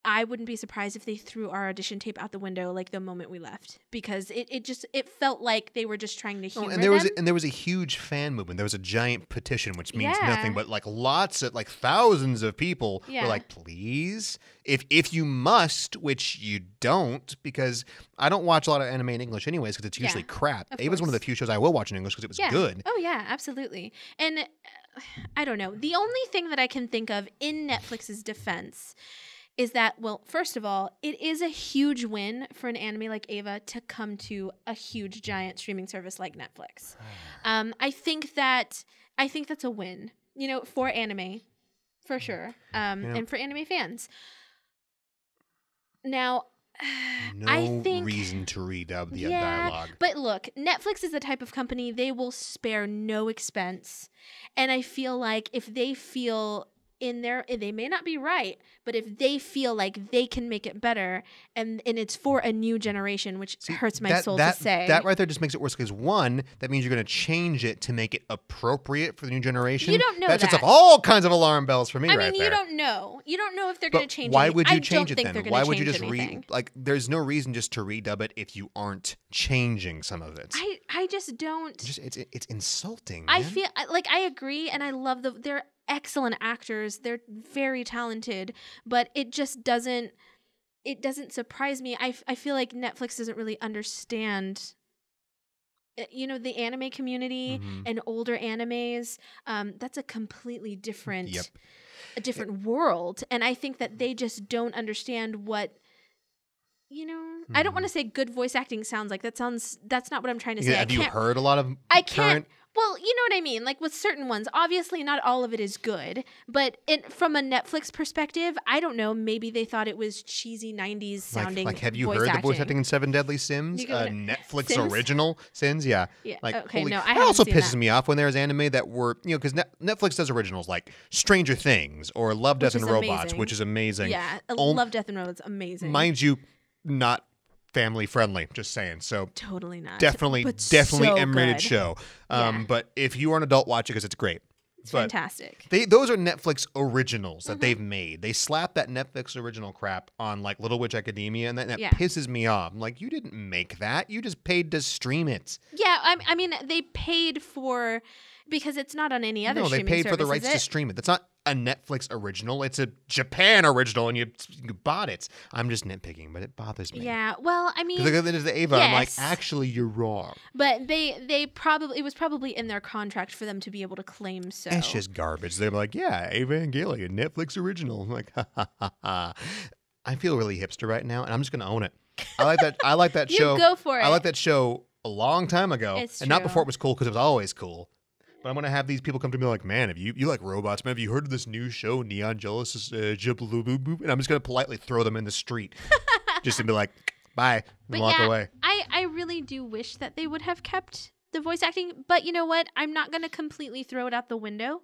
I wouldn't be surprised if they threw our audition tape out the window like the moment we left, because it felt like they were just trying to humor and there was a huge fan movement. There was a giant petition, which means nothing, but like lots of thousands of people were like, please, if you must, which you don't, because I don't watch a lot of anime in English anyways, because it's usually crap. Ava's one of the few shows I will watch in English because it was good. Oh yeah, absolutely. And I don't know. The only thing that I can think of in Netflix's defense is that, well, first of all, it is a huge win for an anime like Ava to come to a huge, giant streaming service like Netflix. I think that's a win, for anime, for sure, and for anime fans. Now, I think reason to redub the dialogue. But look, Netflix is the type of company, they will spare no expense, and I feel like if they feel they may not be right, but if they feel like they can make it better, and it's for a new generation, which hurts my soul to say. That right there just makes it worse, because one, that means you're going to change it to make it appropriate for the new generation. You don't know that. That sets off all kinds of alarm bells for me I right mean, there. you don't know. You don't know if they're going to change it. Why would you change it then? Why would you just there's no reason just to redub it if you aren't changing some of it. I just don't. It's insulting, I man. feel like I agree, and I love they're excellent actors. They're very talented, but it just doesn't surprise me. I feel like Netflix doesn't really understand the anime community and older animes. That's a completely different world, and I think that they just don't understand what I don't want to say good voice acting sounds like. That's not what I'm trying to say. Have you heard a lot of current? Well, you know what I mean? Like with certain ones, obviously not all of it is good, but from a Netflix perspective, I don't know, maybe they thought it was cheesy 90s sounding Like have you heard the voice acting in Seven Deadly Sins? Netflix Sins? original Sins? Yeah. Okay, no, I It haven't also seen pisses that. me off when there's anime that were, because Netflix does originals like Stranger Things or Love, Death, and Robots, amazing. which is amazing. Yeah, Love, Death, and Robots, amazing. Mind you, not family friendly, just saying. So totally not. Definitely so M-rated good. show. But if you are an adult, watch it because it's great. It's fantastic. Those are Netflix originals that they've made. They slap that Netflix original crap on like Little Witch Academia, and that pisses me off. I'm like, you didn't make that. You just paid to stream it. Yeah, I mean, they paid for, because it's not on any other streaming service. No, they paid for the rights to stream it. That's not a Netflix original. It's a Japan original, and you bought it. I'm just nitpicking, but it bothers me. Yeah, well, I mean, because look at the Ava. yes. I'm like, actually, you're wrong. But it was probably in their contract for them to be able to claim so. It's just garbage. They're like, yeah, Evangelion, Netflix original. I'm like, ha ha ha ha. I feel really hipster right now, and I'm just gonna own it. I like that show. You go for it. I like that show a long time ago, It's and not true. before it was cool, because it was always cool. But I'm gonna have these people come to me like, man, if you like robots, man, have you heard of this new show, Neon Genesis? And I'm just gonna politely throw them in the street, just to be like, bye, and walk away. I really do wish that they would have kept the voice acting, but you know what? I'm not gonna completely throw it out the window.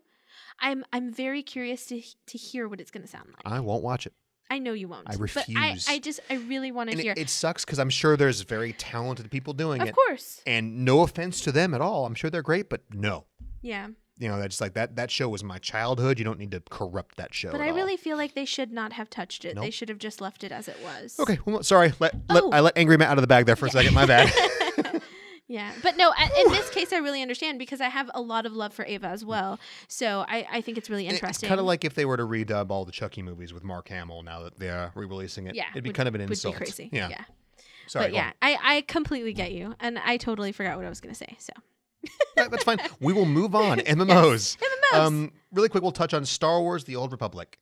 I'm very curious to hear what it's gonna sound like. I won't watch it. I know you won't. I refuse. But I really want to hear. It sucks because I'm sure there's very talented people doing it. Of course. And no offense to them at all. I'm sure they're great, but no. Yeah. That's like that show was my childhood. You don't need to corrupt that show. But I really feel like they should not have touched it. Nope. They should have just left it as it was. Okay. Well, sorry. I let Angry Matt out of the bag there for a second. My bad. Yeah, but no, in this case, I really understand, because I have a lot of love for Ava as well. So I think it's really interesting. It's kind of like if they were to redub all the Chucky movies with Mark Hamill now that they're re-releasing it. Yeah, it'd be kind of an insult. Would be crazy. Yeah. Sorry. But yeah, I completely get you, and I totally forgot what I was going to say. So. That's fine. We will move on. MMOs. Yes. MMOs. Really quick, we'll touch on Star Wars: The Old Republic.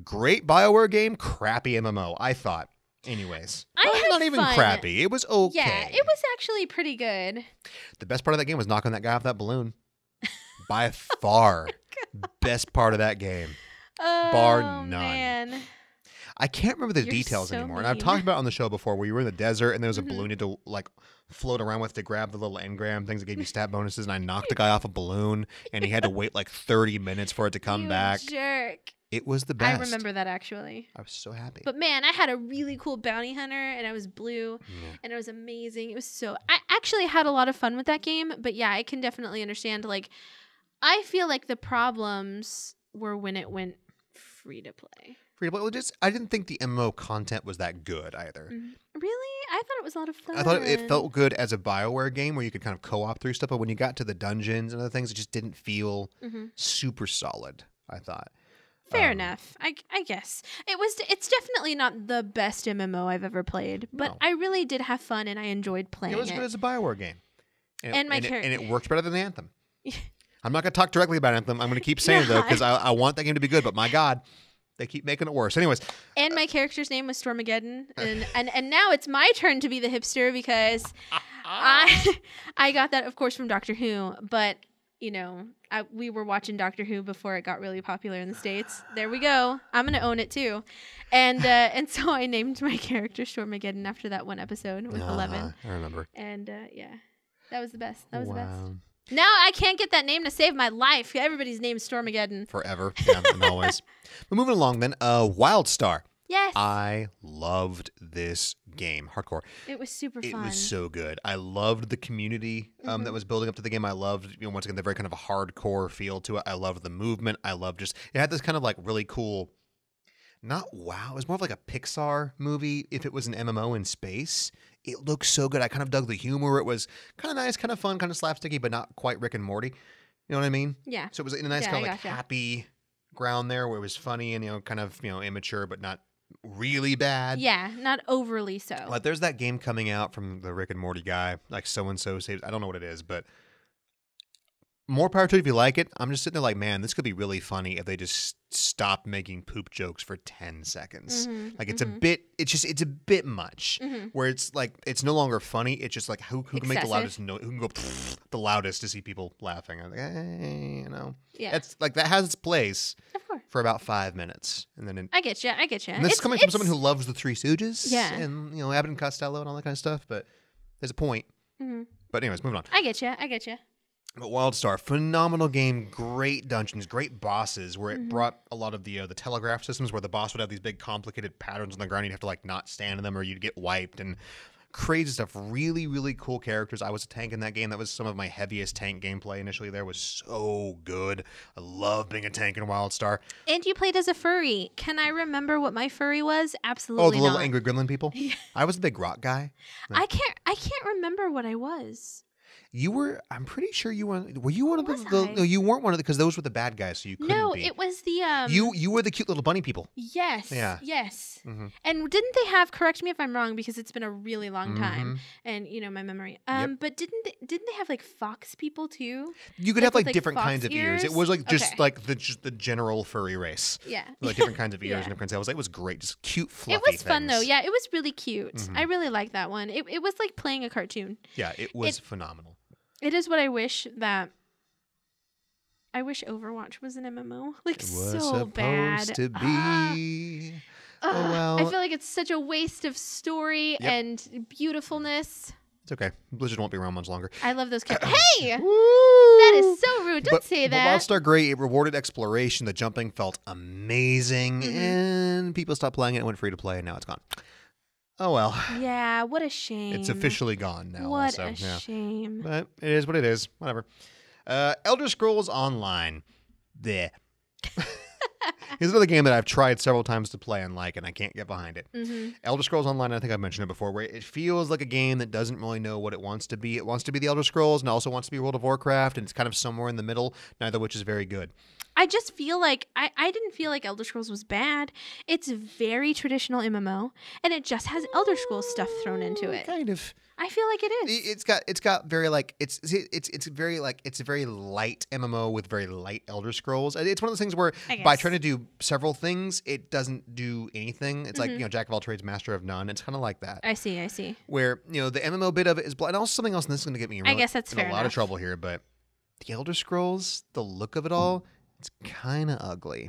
Great BioWare game, crappy MMO. I thought. Anyways, not even fun. crappy. It was okay. Yeah, it was actually pretty good. The best part of that game was knocking that guy off that balloon. By far, best part of that game. Bar none. Man. I can't remember the You're details so anymore. And I've mean. talked about it on the show before, where you were in the desert and there was a balloon you had to like float around with to grab the little engram things that gave you stat bonuses, and I knocked a guy off a balloon and he had to wait like 30 minutes for it to come back. Jerk. It was the best. I remember that, actually. I was so happy. But man, I had a really cool bounty hunter, and I was blue, and it was amazing. It was I actually had a lot of fun with that game, but yeah, I can definitely understand. Like, I feel like the problems were when it went free to play. free to play. I didn't think the MMO content was that good either. Really? I thought it was a lot of fun. I thought it felt good as a BioWare game where you could kind of co-op through stuff, but when you got to the dungeons and other things, it just didn't feel super solid, I thought. Fair enough. I guess. It's definitely not the best MMO I've ever played, but I really did have fun and I enjoyed playing it. It was good as a BioWare game. And it worked better than Anthem. I'm not going to talk directly about Anthem. I'm going to keep saying it, though, because I want that game to be good, but my God, they keep making it worse. Anyways. And my character's name was Stormageddon, and now it's my turn to be the hipster because I got that, of course, from Doctor Who, but, you know, we were watching Doctor Who before it got really popular in the States. There we go. I'm going to own it, too. And so I named my character Stormageddon after that one episode with 11. I remember. And, yeah, that was the best. That was the best. Now I can't get that name to save my life. Everybody's name is Stormageddon. Forever. Yeah, and always. But moving along then, WildStar. Yes. I loved this game. Hardcore. It was super fun. It was so good. I loved the community that was building up to the game. I loved, once again, the very kind of a hardcore feel to it. I loved the movement. I loved it had this kind of like really cool, not wow, it was more of like a Pixar movie if it was an MMO in space. It looked so good. I kind of dug the humor. It was kind of nice, kind of fun, kind of slapsticky, but not quite Rick and Morty. You know what I mean? Yeah. So it was in a nice kind of like happy ground there where it was funny and, kind of, immature, but not really bad. Yeah, not overly so. Like there's that game coming out from the Rick and Morty guy, like so-and-so saves. I don't know what it is, but more power to it if you like it. I'm just sitting there like, man, this could be really funny if they just stop making poop jokes for 10 seconds. Like it's a bit much where it's like, it's no longer funny. It's just like, who can make the loudest noise? Who can go the loudest to see people laughing? I'm like, hey, Yeah. It's like, that has its place. Of course. For about 5 minutes. And then I get you. And this is coming from someone who loves the Three Stooges. Yeah. And, Abbott and Costello and all that kind of stuff. But there's a point. But anyways, moving on. I get you. But WildStar, phenomenal game, great dungeons, great bosses, where it brought a lot of the telegraph systems where the boss would have these big complicated patterns on the ground. You'd have to like not stand in them or you'd get wiped and crazy stuff. Really, really cool characters. I was a tank in that game. That was some of my heaviest tank gameplay initially there. Was so good. I love being a tank in WildStar. And you played as a furry. Can I remember what my furry was? Absolutely not. Oh, the little angry gremlin people? I was the big rock guy. I can't remember what I was. You were, I'm pretty sure you were you one of the no, you weren't one of the, because those were the bad guys, so you couldn't be. No, it was the, You were the cute little bunny people. Yes. Yeah. Yes. And didn't they have, correct me if I'm wrong, because it's been a really long time, and, my memory, but didn't they have, like, fox people, too? You could have, like different kinds of ears. It was, like, just, like, the general furry race. Yeah. Like, different kinds of ears and different tails. It was great. Just cute, fluffy It was things. fun, though. Yeah, it was really cute. I really liked that one. It was like playing a cartoon. Yeah, it was phenomenal. It is what I wish Overwatch was an MMO. Like, it was so bad. Supposed to be. Oh, well. I feel like it's such a waste of story and beautifulness. It's okay. Blizzard won't be around much longer. I love those characters. Hey! That is so rude. Don't say that. But WildStar great. It rewarded exploration. The jumping felt amazing. And people stopped playing it and went free to play, and now it's gone. Oh, well. Yeah, what a shame. It's officially gone now. What a shame. But it is what it is. Whatever. Elder Scrolls Online. There. Here's another game that I've tried several times to play and like, and I can't get behind it. Elder Scrolls Online, I think I've mentioned it before, where it feels like a game that doesn't really know what it wants to be. It wants to be the Elder Scrolls and also wants to be World of Warcraft, and it's kind of somewhere in the middle, neither of which is very good. I just feel like I didn't feel like Elder Scrolls was bad. It's very traditional MMO, and it just has Elder Scrolls stuff thrown into it. Kind of. I feel like it is. It's got very like it's a very light MMO with very light Elder Scrolls. It's one of those things where by trying to do several things, it doesn't do anything. It's like Jack of all trades, master of none. It's kind of like that. I see. Where the MMO bit of it is, and also something else. And this is going to get me in a lot of trouble here, but the Elder Scrolls, the look of it all. It's kind of ugly.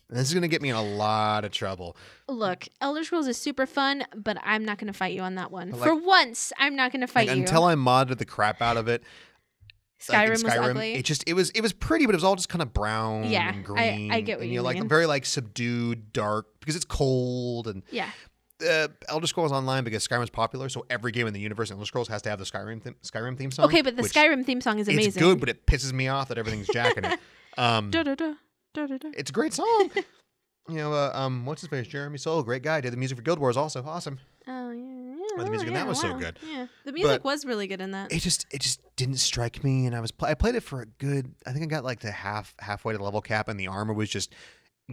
And this is going to get me in a lot of trouble. Look, Elder Scrolls is super fun, but I'm not going to fight you on that one. Like, for once, I'm not going to fight you. Until I modded the crap out of it. Skyrim was ugly. It was pretty, but it was all just kind of brown and green. I get what you mean. Like very like subdued, dark, because it's cold. And Elder Scrolls Online, because Skyrim's popular, so every game in the universe in Elder Scrolls has to have the Skyrim theme song. Okay, but the Skyrim theme song is amazing. It's good, but it pisses me off that everything's jacking it. It's a great song. what's his face? Jeremy Soule, great guy. Did the music for Guild Wars also. Awesome. Oh, yeah. The music in that was so good. Yeah. The music was really good in that. It just didn't strike me, and I played it for a good, I think I got like to halfway to the level cap, and the armor was just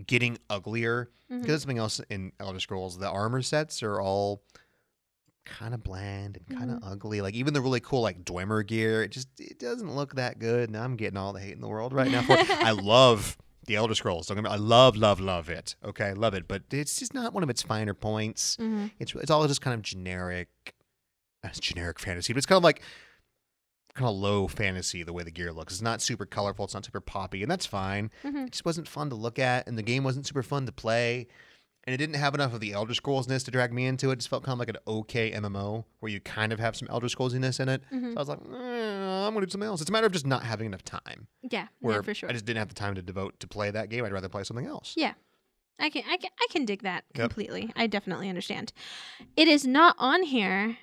getting uglier. Because there's something else in Elder Scrolls. The armor sets are all kind of bland and kind of ugly. Like even the really cool like Dwemer gear, it doesn't look that good. And I'm getting all the hate in the world right now for it. I love the Elder Scrolls. Don't get me, I love it. Okay, I love it, but it's just not one of its finer points. It's all just kind of generic. It's generic fantasy, but it's kind of low fantasy the way the gear looks. It's not super colorful. It's not super poppy, and that's fine. It just wasn't fun to look at, and the game wasn't super fun to play. And it didn't have enough of the Elder Scrolls-ness to drag me into it. It just felt kind of like an okay MMO where you kind of have some Elder Scrolls-ness in it. So I was like, I'm going to do something else. It's a matter of just not having enough time. Yeah, for sure. I just didn't have the time to devote to play that game. I'd rather play something else. Yeah. I can dig that completely. Yep. I definitely understand. It is not on here,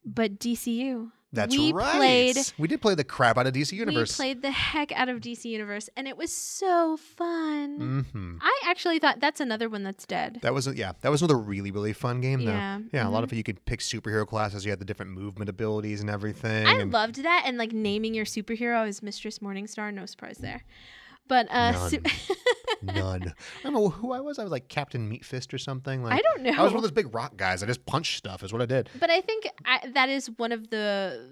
but DCU. That's right. We did play the crap out of DC Universe. We played the heck out of DC Universe, and it was so fun. I actually thought that's another one that's dead. That was another really, really fun game, though. Yeah. Yeah, a lot of it you could pick superhero classes. You had the different movement abilities and everything. I loved that, and like naming your superhero as Mistress Morningstar, no surprise there. But None. I don't know who I was. I was like Captain Meat Fist or something. Like, I don't know. I was one of those big rock guys. I just punched stuff is what I did. But I think that is one of the...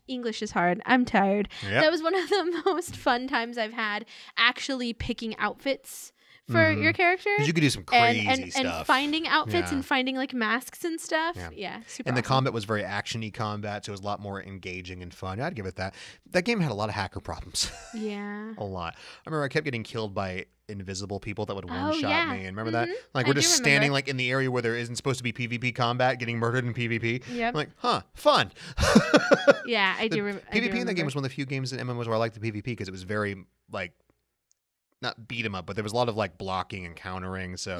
English is hard. I'm tired. Yep. That was one of the most fun times I've had actually picking outfits for your character. Because you could do some crazy stuff. And finding outfits and finding like masks and stuff. Yeah, super And the combat was very action-y combat, so it was a lot more engaging and fun. I'd give it that. That game had a lot of hacker problems. Yeah. A lot. I remember I kept getting killed by invisible people that would one-shot me. And remember that? Like, we're just standing like in the area where there isn't supposed to be PvP combat, getting murdered in PvP. Yep. I'm like, fun. Yeah, I do remember. PvP in that game was one of the few games in MMOs where I liked the PvP because it was very, like, not beat 'em up, but there was a lot of like blocking and countering. So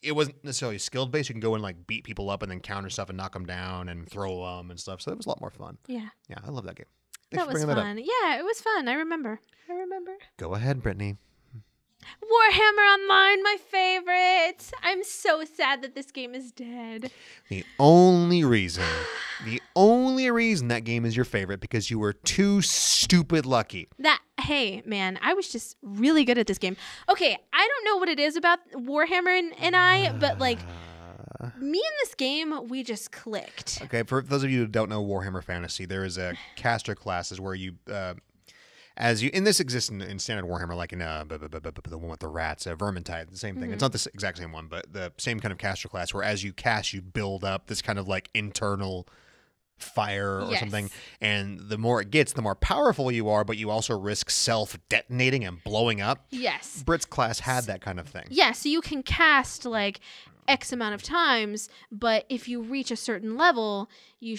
it wasn't necessarily skill based. You can go and like beat people up and then counter stuff and knock them down and throw them and stuff. So it was a lot more fun. Yeah. Yeah, I love that game. Thanks for bringing that up. Yeah, it was fun. I remember. Go ahead, Brittany. Warhammer Online, my favorite. I'm so sad that this game is dead. The only reason that game is your favorite because you were too stupid lucky. Hey, man, I was just really good at this game. Okay, I don't know what it is about Warhammer and I, but like me and this game, we just clicked. Okay, for those of you who don't know Warhammer Fantasy, there is a caster classes where you... and this exists in standard Warhammer, like in the one with the rats, Vermintide, the same thing. It's not the exact same one, but the same kind of caster class where as you cast, you build up this kind of like internal fire or something. And the more it gets, the more powerful you are, but you also risk self-detonating and blowing up. Yes. Brit's class had that kind of thing. Yeah, so you can cast like X amount of times, but if you reach a certain level, you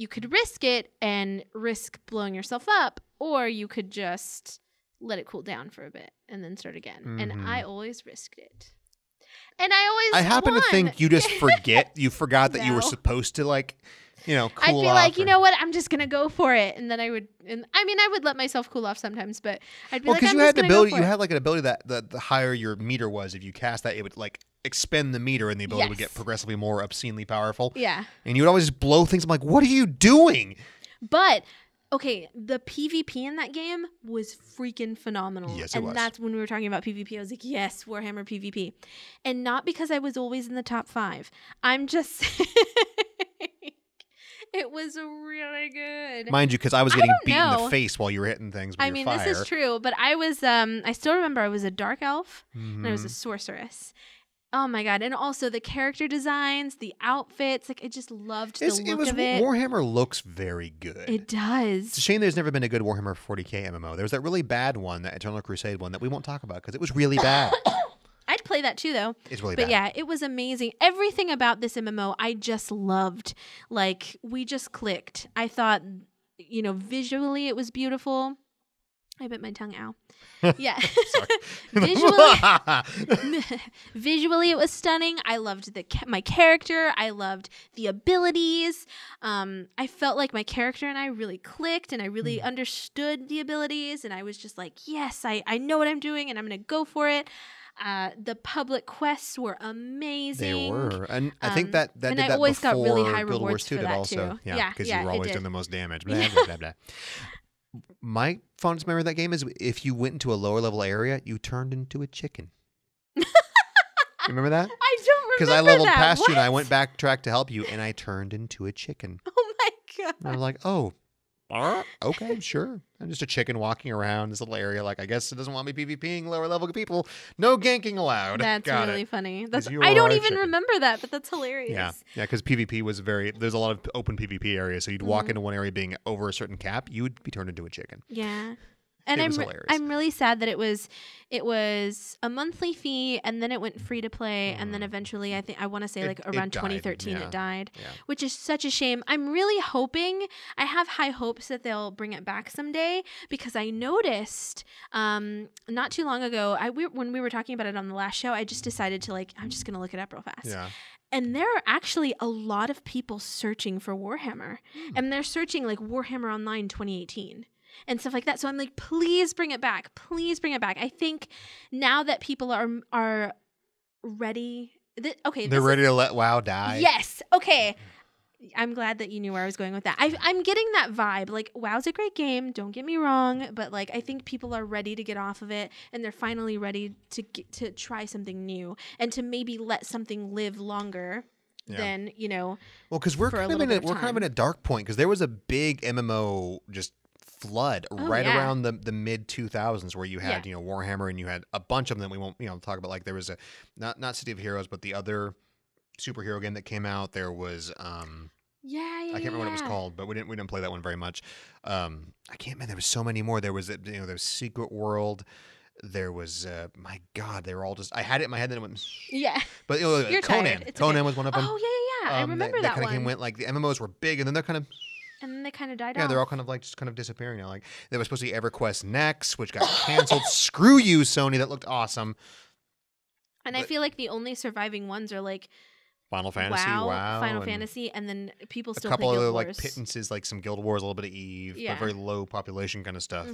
could risk it and risk blowing yourself up, or you could just let it cool down for a bit and then start again. And I always risked it. And I happen won. To think you just forget. You forgot that you were supposed to like, cool off. I'd be like, you know what? I'm just gonna go for it, and then I would let myself cool off sometimes, but I'd be like, I'm just gonna go for it. You had like an ability that the higher your meter was, if you cast that, it would like expend the meter, and the ability would get progressively more obscenely powerful. Yeah. And you would always just blow things. I'm like, what are you doing? But okay, the PvP in that game was freaking phenomenal. Yes, it was. And that's when we were talking about PvP. I was like, yes, Warhammer PvP. And not because I was always in the top 5. I'm just it was really good. Mind you, because I was getting beat in the face while you were hitting things with your fire. This is true, but I was, I still remember I was a dark elf and I was a sorceress. Oh my god! And also the character designs, the outfits, like I just loved the look of it. Warhammer looks very good. It does. It's a shame there's never been a good Warhammer 40k MMO. There was that really bad one, that Eternal Crusade one, that we won't talk about because it was really bad. I'd play that too, though. It's really bad. But yeah, it was amazing. Everything about this MMO, I just loved. Like we just clicked. I thought, visually it was beautiful. I bit my tongue. Ow. Yeah. Visually, it was stunning. I loved my character. I loved the abilities. I felt like my character and I really clicked, and I really understood the abilities. And I was just like, yes, I know what I'm doing, and I'm going to go for it. The public quests were amazing. They were, and I think that and did I that always before got really high Guild Wars rewards 2 for did that also. too. Yeah, because you were always doing the most damage. Blah, blah, blah. My fondest memory of that game is if you went into a lower level area, you turned into a chicken. You remember that? I don't remember because I leveled that. past you and I What? went backtrack to help you, and I turned into a chicken. Oh my god! And I was like, oh. Okay, sure. I'm just a chicken walking around this little area. Like, I guess it doesn't want me PvPing lower level people. No ganking allowed. That's Got really it. funny. I don't even remember that, but that's hilarious. Yeah, because PvP was there's a lot of open PvP areas. So you'd walk into one area being over a certain cap, you would be turned into a chicken. Yeah. And hilarious. I'm really sad that it was a monthly fee, and then it went free to play, and then eventually I want to say like around 2013 it died, which is such a shame. I'm really hoping, I have high hopes that they'll bring it back someday, because I noticed not too long ago when we were talking about it on the last show, I just decided to I'm just gonna look it up real fast. Yeah. And there are actually a lot of people searching for Warhammer, and they're searching like Warhammer Online 2018. And stuff like that. So I'm like, please bring it back. Please bring it back. I think now that people are ready. They're ready to let WoW die. Yes. Okay. I'm glad that you knew where I was going with that. I'm getting that vibe. Like, WoW's a great game. Don't get me wrong. But like, I think people are ready to get off of it, and they're finally ready to try something new and to maybe let something live longer. Than well, because we're kind of in a dark point, because there was a big MMO just flood around the mid 2000s where you had Warhammer, and you had a bunch of them that we won't talk about. Like there was a not City of Heroes, but the other superhero game that came out. There was I can't remember what it was called, but we didn't play that one very much. I can't remember. There was so many more. There was there was Secret World. There was my God, they were all just. I had it in my head, then it went. But Conan was one of them. Oh yeah. I remember that kind one. of went like the MMOs were big, and then they're kind of. And then they kind of died off. Yeah, they're all kind of just kind of disappearing now. Like there was supposed to be EverQuest Next, which got canceled. Screw you, Sony. That looked awesome. And I feel like the only surviving ones are like Final Fantasy, WoW, Final Fantasy, and then people still play Guild Wars. A couple of pittances, like some Guild Wars, a little bit of Eve, but very low population kind of stuff.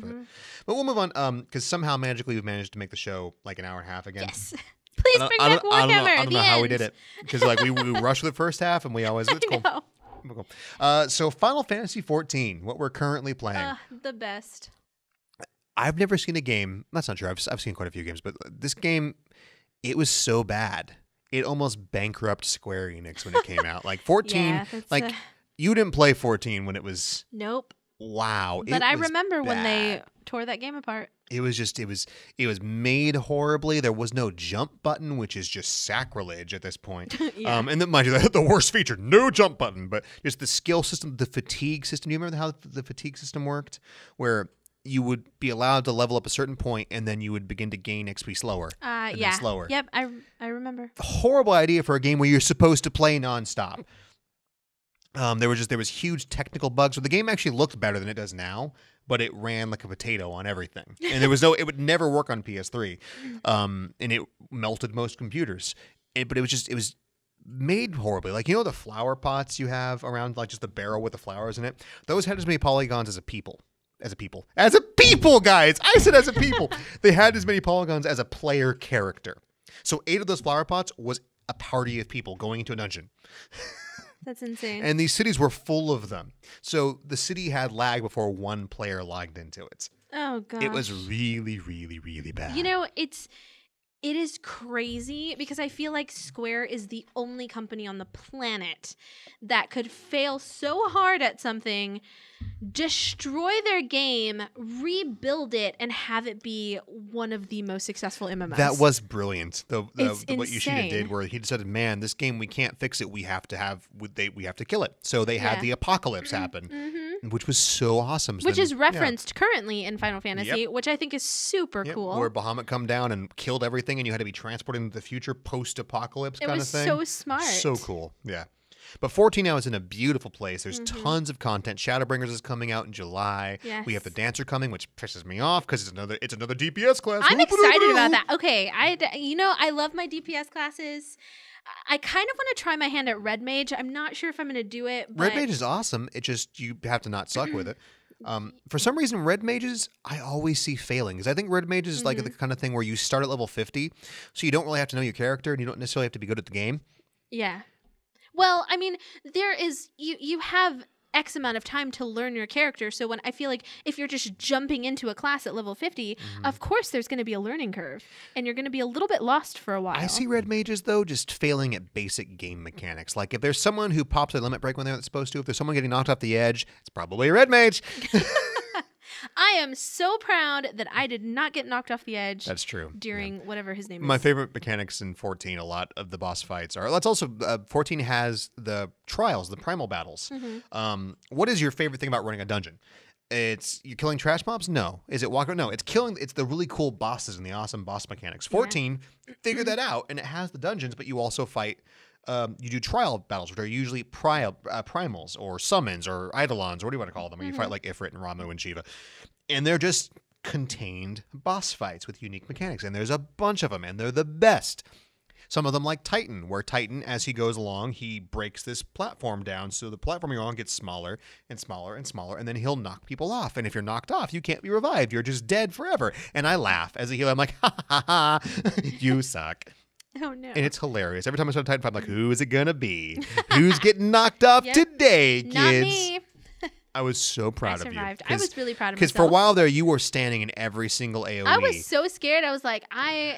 But we'll move on because somehow magically we've managed to make the show like an hour and a half again. Yes. Please bring back Warhammer. I don't know how we did it, because like we rushed the first half, and we always it's cool. So Final Fantasy 14, what we're currently playing. The best. I've never seen a game. That's not true. I've seen quite a few games, but this game, it was so bad. It almost bankrupted Square Enix when it came out. Like 14, you didn't play 14 when it was. Nope. Wow. But I remember when they tore that game apart. It was made horribly. There was no jump button, which is just sacrilege at this point. And then, mind you, the worst feature, no jump button, but just the skill system, the fatigue system. Do you remember how the fatigue system worked? Where you would be allowed to level up a certain point, and then you would begin to gain XP slower. And then slower. Yep, I remember. Horrible idea for a game where you're supposed to play nonstop. There was huge technical bugs. So the game actually looked better than it does now, but it ran like a potato on everything, and it would never work on PS3, and it melted most computers. But it was made horribly. Like the flower pots you have around, like just the barrel with the flowers in it. Those had as many polygons as a people. As a people, guys. I said as a people. They had as many polygons as a player character. So 8 of those flower pots was a party of people going into a dungeon. That's insane. And these cities were full of them. So the city had lag before one player logged into it. Oh, God. It was really, really, really bad. It is crazy, because I feel like Square is the only company on the planet that could fail so hard at something, destroy their game, rebuild it, and have it be one of the most successful MMOs. That was brilliant. What insane. Yoshida did, where he decided, man, this game, we can't fix it. We have to kill it. So they had the apocalypse happen, which was so awesome. Which is referenced currently in Final Fantasy, which I think is super cool. Where Bahamut come down and killed everything, and you had to be transported into the future post-apocalypse kind of thing. It was so smart. So cool. Yeah. But 14 now is in a beautiful place. There's tons of content. Shadowbringers is coming out in July. Yes. We have the Dancer coming, which pisses me off because it's another DPS class. I'm excited about that. Okay, I love my DPS classes. I kind of want to try my hand at Red Mage. I'm not sure if I'm going to do it. But... Red Mage is awesome. It just, you have to not suck with it. For some reason, Red Mages, I always see failing. Because I think Red Mage is like the kind of thing where you start at level 50, so you don't really have to know your character, and you don't necessarily have to be good at the game. Yeah. Well, I mean, there is, you have X amount of time to learn your character. So when I feel like if you're just jumping into a class at level 50, of course there's going to be a learning curve and you're going to be a little bit lost for a while. I see Red Mages, though, just failing at basic game mechanics. Like if there's someone who pops a limit break when they're not supposed to, if there's someone getting knocked off the edge, it's probably a Red Mage. I am so proud that I did not get knocked off the edge. That's true. During whatever his name is. My favorite mechanics in 14, a lot of the boss fights are. Let's also 14 has the trials, the primal battles. What is your favorite thing about running a dungeon? It's you killing trash mobs? No. Is it walking? No. It's killing. It's the really cool bosses and the awesome boss mechanics. 14 figured that out, and it has the dungeons, but you also fight. You do trial battles, which are usually primals or summons or eidolons, or what do you want to call them? Where you fight like Ifrit and Ramu and Shiva. And they're just contained boss fights with unique mechanics. And there's a bunch of them, and they're the best. Some of them like Titan, where Titan, as he goes along, he breaks this platform down. So the platform you're on gets smaller and smaller and smaller, and then he'll knock people off. And if you're knocked off, you can't be revived. You're just dead forever. And I laugh as a healer. I'm like, ha, ha, ha, you suck. Oh, no. And it's hilarious. Every time I start a Titan fight, I'm like, who is it going to be? Who's getting knocked off today, kids? Not me. I was so proud of you. I was really proud of myself. Because for a while there, you were standing in every single AoE. I was so scared. I was like,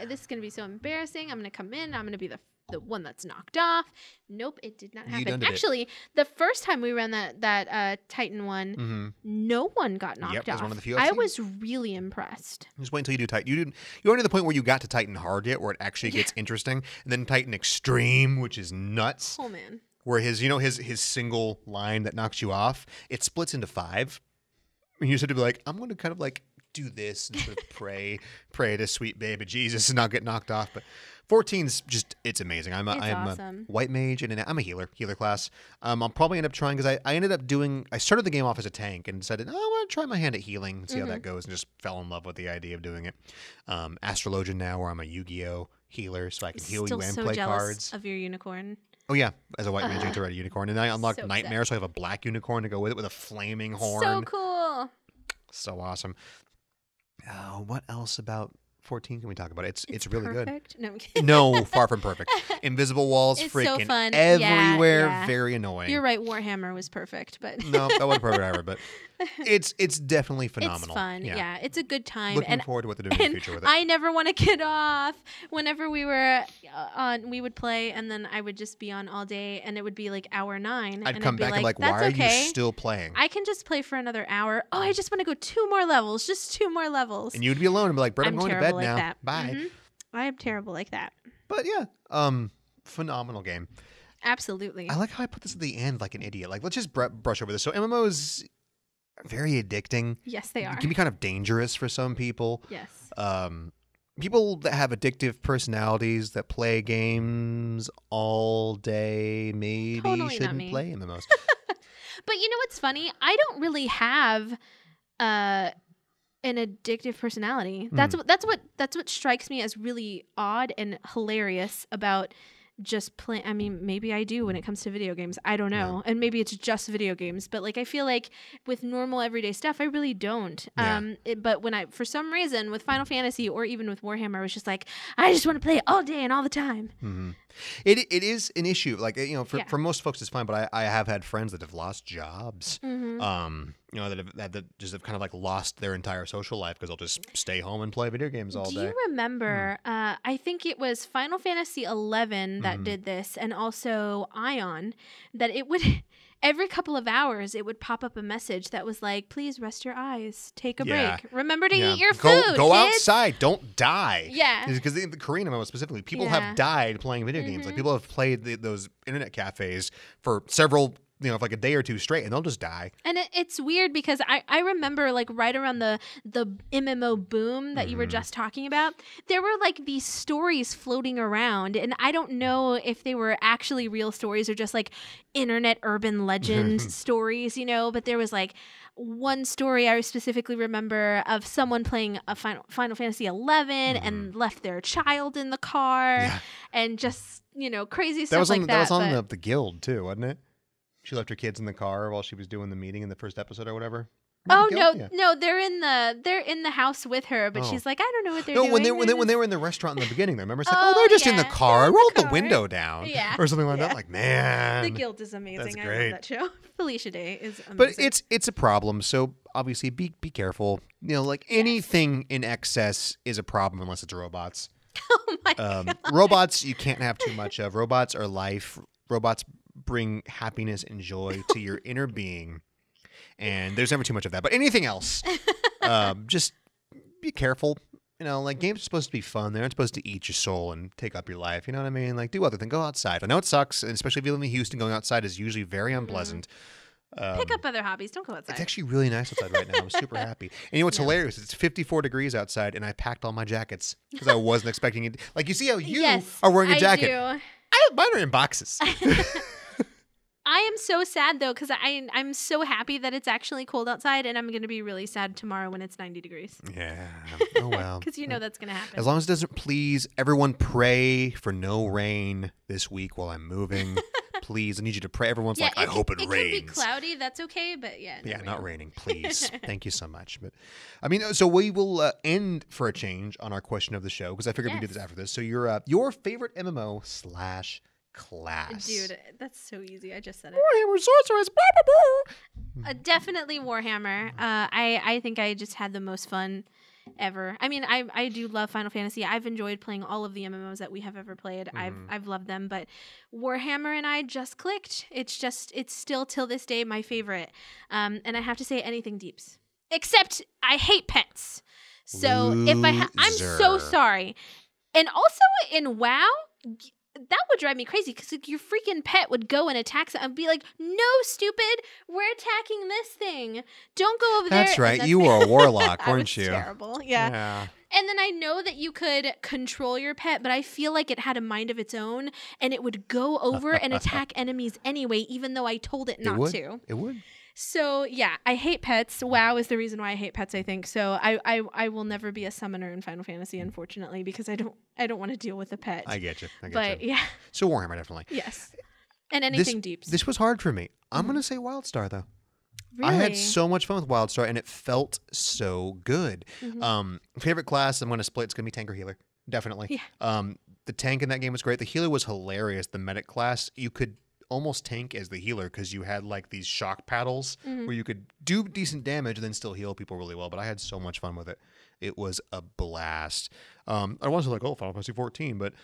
this is going to be so embarrassing. I'm going to come in. I'm going to be the one that's knocked off. Nope, it did not happen. Actually, the first time we ran that Titan one, no one got knocked off. That was one of the few I was really impressed. Just wait until you do Titan. You went to the point where you got to Titan hard yet, where it actually gets interesting, and then Titan Extreme, which is nuts. Oh man. Where his single line that knocks you off, it splits into 5. And you just have to be like, I'm going to kind of like do this and sort of pray to sweet baby Jesus and not get knocked off. But 14's just, it's amazing. I'm awesome. A white mage and I'm a healer class. I'll probably end up trying because I ended up I started the game off as a tank and decided, I want to try my hand at healing and see how that goes, and just fell in love with the idea of doing it. Astrologian now, where I'm a Yu-Gi-Oh healer, so I can heal you and play cards. Of your unicorn. Oh, yeah. As a white mage, you have to ride a unicorn. And I unlocked Nightmare, so I have a black unicorn to go with it with a flaming horn. So cool. So awesome. What else about 14 can we talk about? It's really perfect? Good. No, I'm kidding. No, far from perfect. Invisible walls, it's freaking so fun. Everywhere. Yeah. Very annoying. You're right. Warhammer was perfect, but no, that wasn't perfect either. But it's definitely phenomenal. It's fun. Yeah, it's a good time. Looking forward to what they're doing in the future with it. I never want to get off. Whenever we were on, we would play, and then I would just be on all day, and it would be like hour 9. I'd come back and like, why are you still playing? I can just play for another hour. Oh, I just want to go 2 more levels. Just 2 more levels. And you'd be alone and be like, Brett, I'm going to bed now. That. Bye. I am terrible like that. But yeah, phenomenal game. Absolutely. I like how I put this at the end like an idiot. Like, let's just brush over this. So MMOs are very addicting. Yes, they are. It can be kind of dangerous for some people. Yes. People that have addictive personalities that play games all day maybe shouldn't play MMOs. But you know what's funny? I don't really have an addictive personality. That's what strikes me as really odd and hilarious about just playing. I mean, maybe I do when it comes to video games. I don't know. Yeah. And maybe it's just video games, but like I feel like with normal everyday stuff, I really don't. Yeah. But when for some reason with Final Fantasy or even with Warhammer, I was just like, I just want to play it all day and all the time. Mm-hmm. It is an issue. Like, you know, for most folks it's fine, but I have had friends that have lost jobs. Mm-hmm. You know, that just have kind of like lost their entire social life because they'll just stay home and play video games all day. Do you remember, I think it was Final Fantasy 11 that did this, and also Ion, that it would, every couple of hours, it would pop up a message that was like, please rest your eyes, take a break. Remember to eat your food, Go kids. Outside, don't die. Yeah. Because the Korean MMO specifically, people have died playing video games. Like, people have played those internet cafes for several for like a day or two straight, and they'll just die. And it's weird because I remember like right around the MMO boom that you were just talking about, there were like these stories floating around, and I don't know if they were actually real stories or just like internet urban legend stories, but there was like one story I specifically remember of someone playing a Final Fantasy 11 and left their child in the car and just, crazy stuff like that. That was on the guild too, wasn't it? She left her kids in the car while she was doing the meeting in the first episode or whatever. No, they're in the house with her, but she's like, I don't know what they're doing. No, when they were in the restaurant in the beginning, I remember it's like, they're just in the car. I rolled the window down, or something like that. Like, man, The Guild is amazing. That's great. I love that show. Felicia Day is amazing. But it's a problem. So obviously, be careful. Like anything in excess is a problem unless it's robots. Oh my God. Robots you can't have too much of. Robots are life. Robots bring happiness and joy to your inner being, and there's never too much of that. But anything else, just be careful. Like games are supposed to be fun. They're not supposed to eat your soul and take up your life. You know what I mean? Like do other things. Go outside. I know it sucks, and especially if you live in Houston, going outside is usually very unpleasant. Pick up other hobbies. Don't go outside. It's actually really nice outside right now. I'm super happy. And what's hilarious? It's 54 degrees outside, and I packed all my jackets because I wasn't expecting it. Like you see how you are wearing a jacket. Mine are in boxes. I am so sad though because I'm so happy that it's actually cold outside, and I'm going to be really sad tomorrow when it's 90 degrees. Yeah. Oh well. Because that's going to happen. As long as it doesn't, please, everyone pray for no rain this week while I'm moving. Please, I need you to pray. Everyone's like, I hope it rains. It can be cloudy. That's okay, but yeah. Not raining, please. Thank you so much. But I mean, so we will end for a change on our question of the show because I figured we'd do this after this. So your favorite MMO / class. Dude, that's so easy. I just said it. Warhammer Sorceress. Blah, blah, blah. Definitely Warhammer. I think I just had the most fun ever. I mean, I do love Final Fantasy. I've enjoyed playing all of the MMOs that we have ever played. I've loved them, but Warhammer and I just clicked. It's still till this day my favorite. And I have to say anything Deeps. Except I hate pets. So I'm so sorry. And also in WoW, that would drive me crazy because your freaking pet would go and attack and be like, no, stupid, we're attacking this thing. Don't go over there. That's right. You were a warlock, weren't you? Terrible. Yeah. And then I know that you could control your pet, but I feel like it had a mind of its own and it would go over and attack enemies anyway, even though I told it not to. It would. So yeah, I hate pets. WoW is the reason why I hate pets, I think. So I will never be a summoner in Final Fantasy, unfortunately, because I don't want to deal with a pet. I get you. But yeah. So Warhammer, definitely. Yes. And anything Deeps. This was hard for me. I'm gonna say WildStar though. Really? I had so much fun with WildStar, and it felt so good. Favorite class? I'm gonna split. It's gonna be tank or healer, definitely. Yeah. The tank in that game was great. The healer was hilarious. The medic class, you could almost tank as the healer because you had like these shock paddles where you could do decent damage and then still heal people really well. But I had so much fun with it. It was a blast. I wasn't like, Final Fantasy 14, but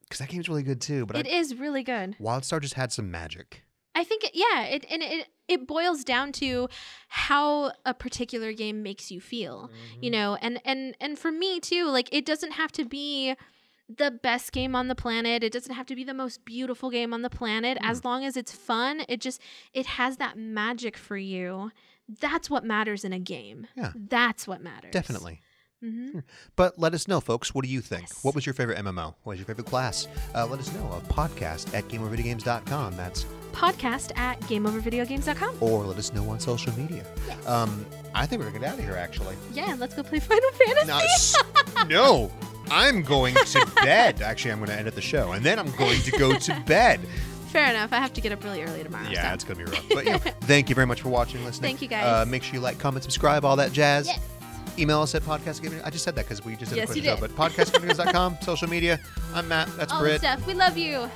because that game's really good too. But it is really good. WildStar just had some magic. I think, it boils down to how a particular game makes you feel, and for me too, like it doesn't have to be the best game on the planet. It doesn't have to be the most beautiful game on the planet. As long as it's fun, it has that magic for you. That's what matters in a game. Yeah. That's what matters. Definitely. But let us know, folks. What do you think? What was your favorite MMO? What was your favorite class? Let us know. Podcast at GameOverVideogames.com. That's podcast at GameOverVideogames.com. Or let us know on social media. Yes. I think we're going to get out of here, actually. Yeah, let's go play Final Fantasy. No. I'm going to bed. Actually, I'm going to end the show, and then I'm going to go to bed. Fair enough. I have to get up really early tomorrow. Yeah, it's going to be rough. But thank you very much for watching, listening. Thank you, guys. Make sure you like, comment, subscribe, all that jazz. Yes. Email us at podcast. I just said that because we just did a quick show. But podcastgameovers.com, social media. I'm Matt. That's all Brit. Stuff. We love you.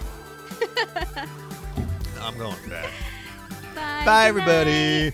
I'm going to bed. Bye. Bye, everybody.